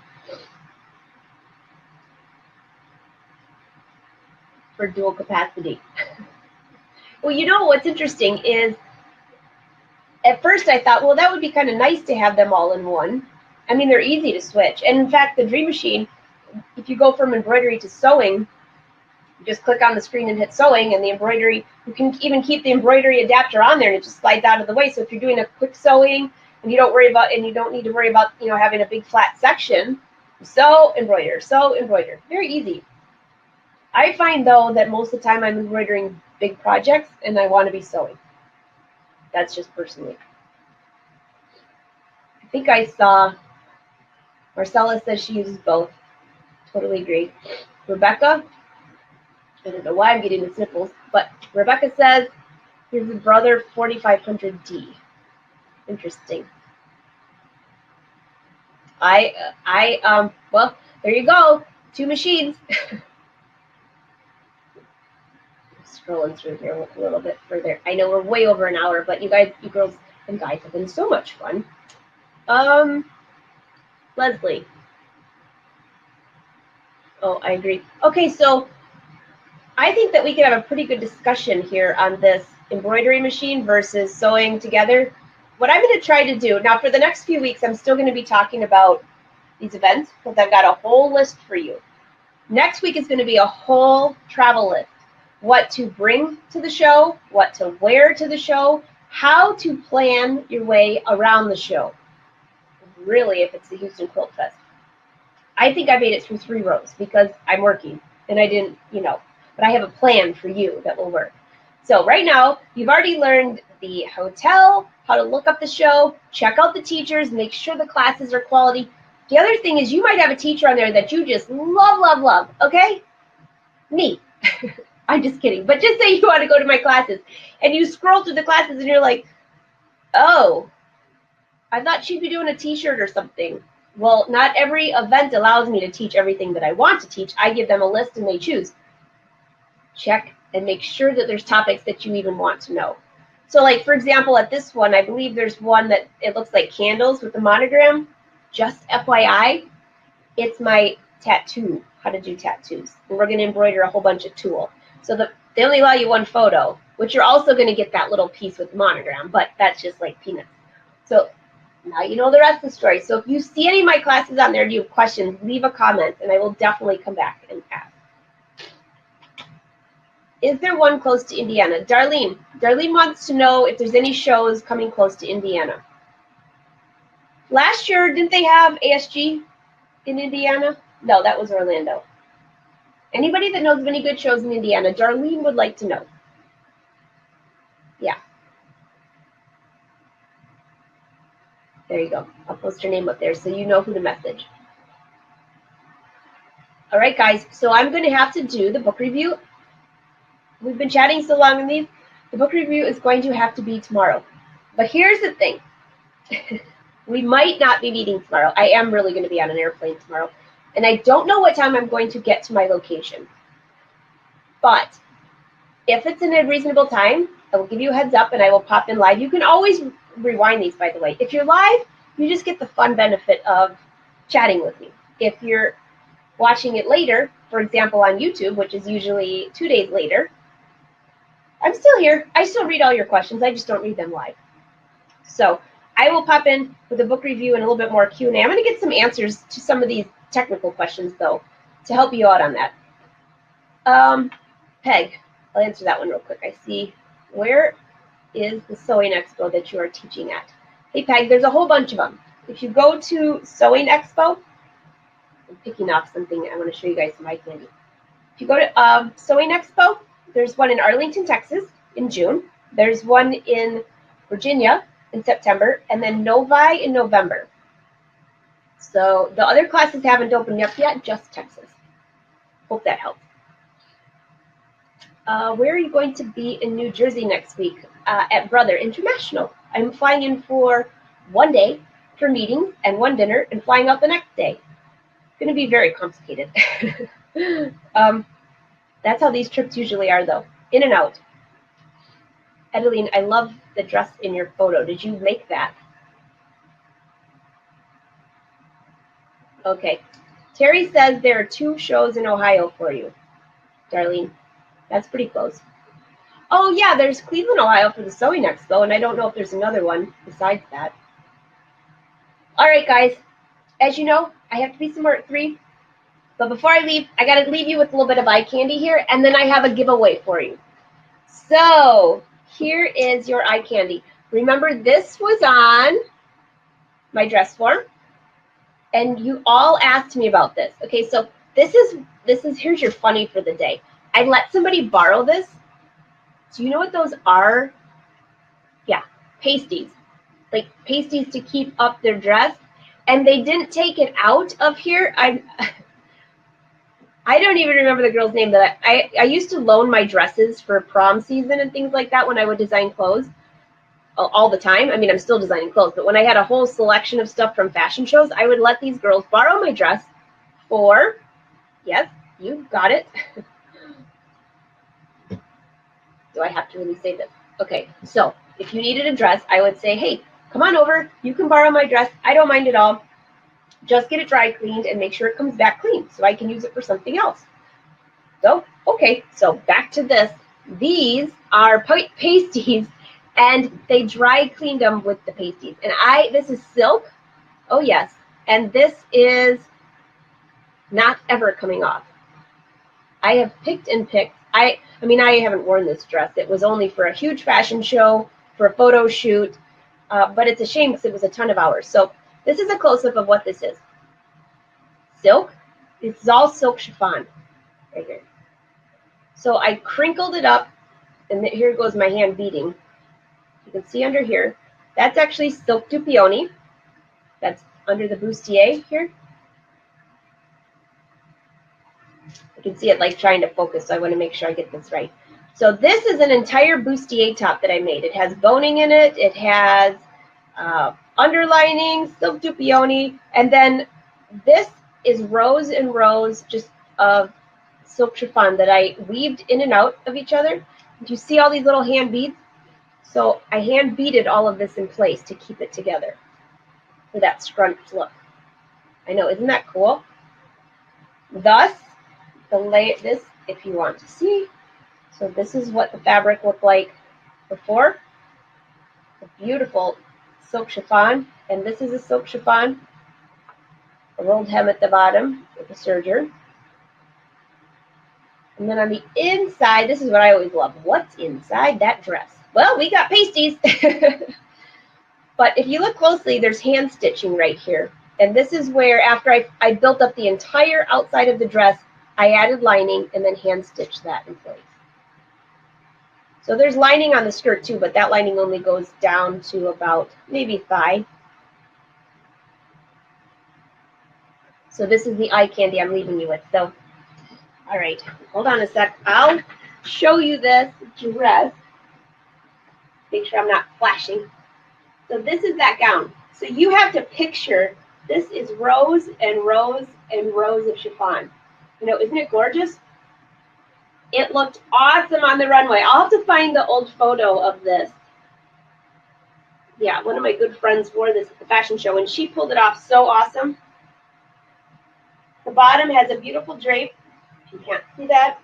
For dual capacity. Well, you know what's interesting is, at first I thought, well, that would be kind of nice to have them all in one. I mean, they're easy to switch. And in fact, the Dream Machine, if you go from embroidery to sewing, you just click on the screen and hit sewing, and the embroidery, you can even keep the embroidery adapter on there, and it just slides out of the way. So if you're doing a quick sewing and you don't need to worry about, having a big flat section, sew, embroider. Very easy. I find, though, that most of the time I'm embroidering big projects and I want to be sewing. That's just personally. I think I saw Marcella says she uses both. Totally agree. Rebecca, I don't know why I'm getting the sniffles, but Rebecca says here's the Brother 4500D. Interesting. Well, there you go. 2 machines. Scrolling through here a little bit further. I know we're way over an hour, but you girls and guys have been so much fun. Leslie. Oh, I agree. Okay, so I think that we could have a pretty good discussion here on this embroidery machine versus sewing together. What I'm going to try to do, now for the next few weeks, I'm still going to be talking about these events because I've got a whole list for you. Next week is going to be a whole travel list. What to bring to the show, what to wear to the show, how to plan your way around the show. Really, if it's the Houston Quilt Fest. I think I made it through 3 rows because I'm working and I didn't, but I have a plan for you that will work. So right now, you've already learned the hotel, how to look up the show, check out the teachers, make sure the classes are quality. The other thing is you might have a teacher on there that you just love, okay? Me. I'm just kidding. But just say you want to go to my classes and you scroll through the classes and you're like, oh, I thought she'd be doing a t-shirt or something. Well, not every event allows me to teach everything that I want to teach. I give them a list and they choose. Check and make sure that there's topics that you even want to know. So like, for example, at this one, I believe there's one that it looks like candles with the monogram. Just FYI, it's my tattoo, how to do tattoos. And we're going to embroider a whole bunch of tulle. So they only allow you 1 photo, which you're also going to get that little piece with the monogram, but that's just like peanuts. So now you know the rest of the story. So if you see any of my classes on there and you have questions, leave a comment, and I will definitely come back and ask. Is there one close to Indiana? Darlene wants to know if there's any shows coming close to Indiana. Last year, didn't they have ASG in Indiana? No, that was Orlando. Anybody that knows of any good shows in Indiana, Darlene would like to know. Yeah. There you go. I'll post her name up there so you know who to message. All right, guys. So I'm going to have to do the book review. We've been chatting so long in these. The book review is going to have to be tomorrow. But here's the thing. We might not be meeting tomorrow. I am really going to be on an airplane tomorrow. And I don't know what time I'm going to get to my location. But if it's in a reasonable time, I will give you a heads up and I will pop in live. You can always rewind these, by the way. If you're live, you just get the fun benefit of chatting with me. If you're watching it later, for example, on YouTube, which is usually 2 days later, I'm still here. I still read all your questions. I just don't read them live. So I will pop in with a book review and a little bit more Q&A. I'm going to get some answers to some of these technical questions, though, to help you out on that. Peg, I'll answer that one real quick. I see. Where is the Sewing Expo that you are teaching at? Hey, Peg, there's a whole bunch of them. If you go to Sewing Expo, I'm picking off something. I want to show you guys some eye candy. If you go to Sewing Expo, there's one in Arlington, Texas in June. There's one in Virginia in September, and then Novi in November. So the other classes haven't opened up yet, just Texas. Hope that helps. Where are you going to be in New Jersey next week? At Brother International. I'm flying in for 1 day for meetings and 1 dinner and flying out the next day. It's going to be very complicated. That's how these trips usually are, though. In and out. Adeline, I love the dress in your photo. Did you make that? Okay. Terry says there are 2 shows in Ohio for you, Darlene. That's pretty close. Oh, yeah, there's Cleveland, Ohio for the Sewing Expo, and I don't know if there's another one besides that. All right, guys. as you know, I have to be somewhere at 3. But before I leave, I got to leave you with a little bit of eye candy here, and then I have a giveaway for you. So here is your eye candy. Remember, this was on my dress form, and you all asked me about this. Okay, so this is here's your funny for the day. I let somebody borrow this. Do you know what those are? Yeah, pasties. Like pasties to keep up their dress. And they didn't take it out of here. I don't even remember the girl's name, but I used to loan my dresses for prom season and things like that when I would design clothes all the time. I mean, I'm still designing clothes, but when I had a whole selection of stuff from fashion shows, I would let these girls borrow my dress for, yes, you got it. Do I have to really say this? Okay, so if you needed a dress, I would say, hey, come on over. You can borrow my dress. I don't mind at all. Just get it dry cleaned and make sure it comes back clean so I can use it for something else. So, okay, so back to this. These are pasties, and they dry cleaned them with the pasties. And this is silk. Oh, yes. And this is not ever coming off. I have picked and picked. I mean, I haven't worn this dress. It was only for a huge fashion show, for a photo shoot, but it's a shame because it was a ton of hours. So this is a close-up of what this is. Silk. This is all silk chiffon right here. So I crinkled it up, and here goes my hand beating. You can see under here, that's actually silk du peony. That's under the bustier here. You can see it like trying to focus, so I want to make sure I get this right. So this is an entire bustier top that I made. It has boning in it. It has underlining, silk du peony, and then this is rows and rows just of silk chiffon that I weaved in and out of each other. Do you see all these little hand beads? So I hand beaded all of this in place to keep it together for that scrunched look. I know, isn't that cool? Thus, this, if you want to see, so this is what the fabric looked like before. A beautiful silk chiffon, and this is a silk chiffon, a rolled hem at the bottom with a serger. And then on the inside, this is what I always love. What's inside that dress? Well, we got pasties. But if you look closely, there's hand stitching right here. And this is where, after I built up the entire outside of the dress, I added lining and then hand stitched that in place. So there's lining on the skirt too, but that lining only goes down to about maybe thigh. So this is the eye candy I'm leaving you with. So, all right, hold on a sec. I'll show you this dress. Make sure I'm not flashing. So this is that gown. So you have to picture, this is rows and rows and rows of chiffon. You know, isn't it gorgeous? It looked awesome on the runway. I'll have to find the old photo of this. Yeah, one of my good friends wore this at the fashion show, and she pulled it off so awesome. The bottom has a beautiful drape, if you can't see that.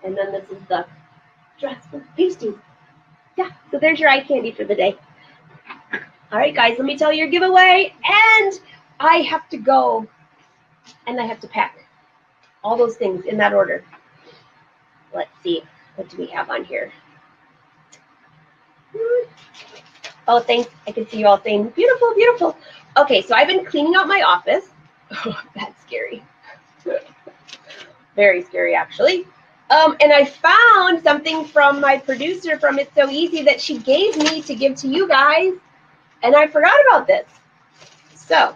And then this is the dress with pasties. Yeah, so there's your eye candy for the day. All right, guys, let me tell you your giveaway. And I have to go, and I have to pack. All those things in that order. Let's see. What do we have on here? Oh, thanks. I can see you all saying, beautiful, beautiful. Okay, so I've been cleaning out my office. Oh, that's scary. Very scary, actually. And I found something from my producer from It's So Easy that she gave me to give to you guys. And I forgot about this. So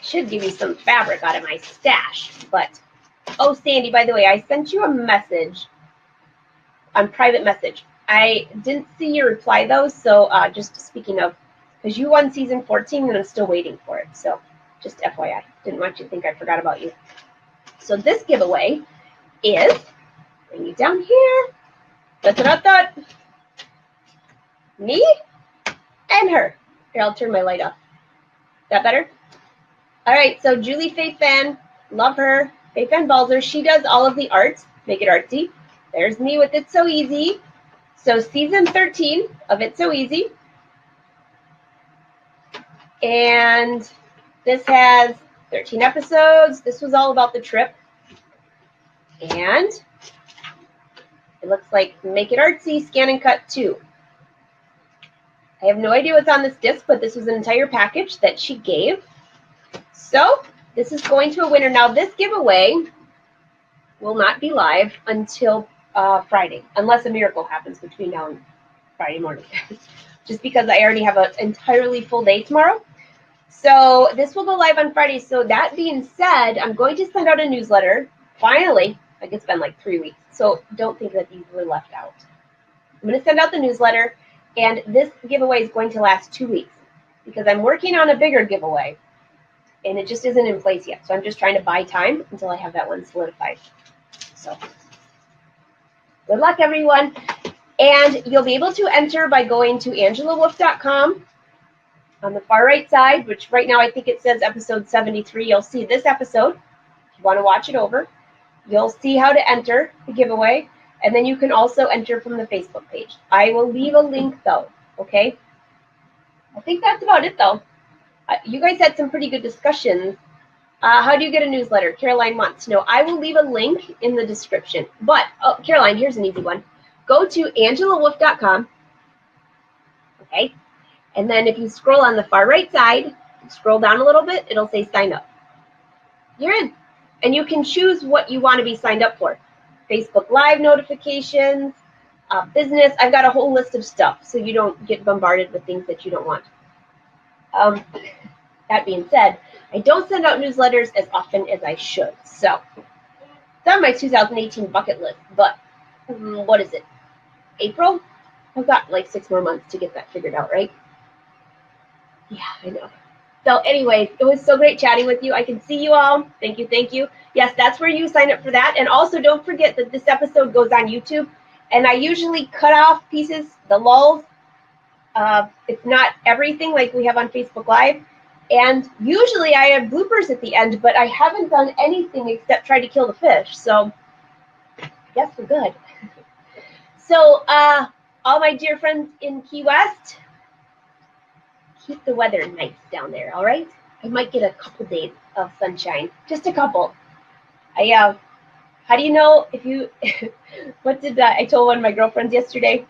should give you some fabric out of my stash, but oh, Sandy, by the way, I sent you a message on private message. I didn't see your reply though, so just speaking of, because you won season 14 and I'm still waiting for it, so just FYI, didn't want you to think I forgot about you. So this giveaway is, bring you down here, me and her. Here, I'll turn my light off. That better? All right, so Julie Faith Fan, love her. Faith Fan Balzer, she does all of the art, make it artsy. There's me with It's So Easy. So season 13 of It's So Easy. And this has 13 episodes. This was all about the trip. And it looks like Make It Artsy, Scan and Cut 2. I have no idea what's on this disc, but this was an entire package that she gave. So this is going to a winner. Now, this giveaway will not be live until Friday, unless a miracle happens between now and Friday morning. Just because I already have an entirely full day tomorrow. So this will go live on Friday. So that being said, I'm going to send out a newsletter. Finally, like it's been like 3 weeks. So don't think that these were left out. I'm going to send out the newsletter, and this giveaway is going to last 2 weeks because I'm working on a bigger giveaway, and it just isn't in place yet. So I'm just trying to buy time until I have that one solidified. So good luck, everyone. And you'll be able to enter by going to angelawolf.com. On the far right side, which right now I think it says episode 73, you'll see this episode. If you want to watch it over, you'll see how to enter the giveaway. And then you can also enter from the Facebook page. I will leave a link, though, okay? I think that's about it, though. You guys had some pretty good discussions. How do you get a newsletter? Caroline wants to know. I will leave a link in the description. But, oh, Caroline, here's an easy one. Go to angelawolf.com, okay? And then if you scroll on the far right side, scroll down a little bit, it'll say sign up. You're in. And you can choose what you want to be signed up for. Facebook Live notifications, business. I've got a whole list of stuff so you don't get bombarded with things that you don't want. That being said, I don't send out newsletters as often as I should. So it's on my 2018 bucket list. But what is it? April? I've got like 6 more months to get that figured out, right? Yeah, I know. So anyways, it was so great chatting with you. I can see you all. Thank you, thank you. Yes, that's where you sign up for that. And also don't forget that this episode goes on YouTube. And I usually cut off pieces, the lulls. It's not everything like we have on Facebook Live. And usually I have bloopers at the end, but I haven't done anything except try to kill the fish. So yes, we're good. So all my dear friends in Key West, keep the weather nice down there, all right? I might get a couple days of sunshine, just a couple. How do you know if you, what did I told one of my girlfriends yesterday?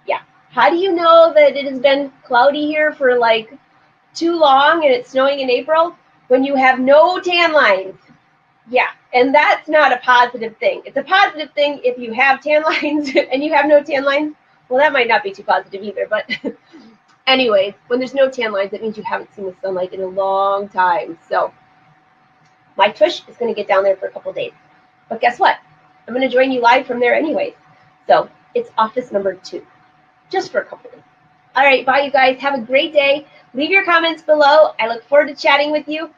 Yeah, how do you know that it has been cloudy here for like too long and it's snowing in April? When you have no tan lines. Yeah, and that's not a positive thing. It's a positive thing if you have tan lines and you have no tan lines. Well, that might not be too positive either, but anyways, when there's no tan lines, it means you haven't seen the sunlight in a long time. So my tush is going to get down there for a couple days. But guess what? I'm going to join you live from there anyways. So it's office number 2, just for a couple days. All right, bye, you guys. Have a great day. Leave your comments below. I look forward to chatting with you.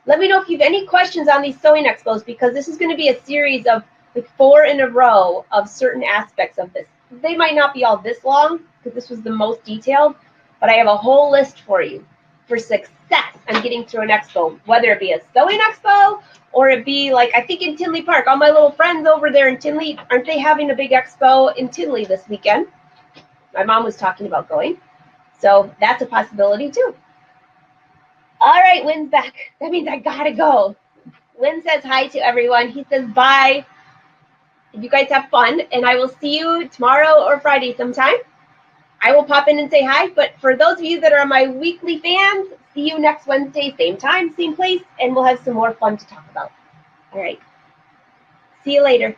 Let me know if you have any questions on these sewing expos, because this is going to be a series of like 4 in a row of certain aspects of this. They might not be all this long because this was the most detailed, but I have a whole list for you for success on getting through an expo, whether it be a sewing expo or it be like, I think in Tinley Park, all my little friends over there in Tinley, aren't they having a big expo in Tinley this weekend? My mom was talking about going. So that's a possibility too. All right, Wynn's back. That means I gotta go. Wynn says hi to everyone. He says bye. You guys have fun, and I will see you tomorrow or Friday sometime. I will pop in and say hi, but for those of you that are my weekly fans, see you next Wednesday, same time, same place, and we'll have some more fun to talk about. All right. See you later.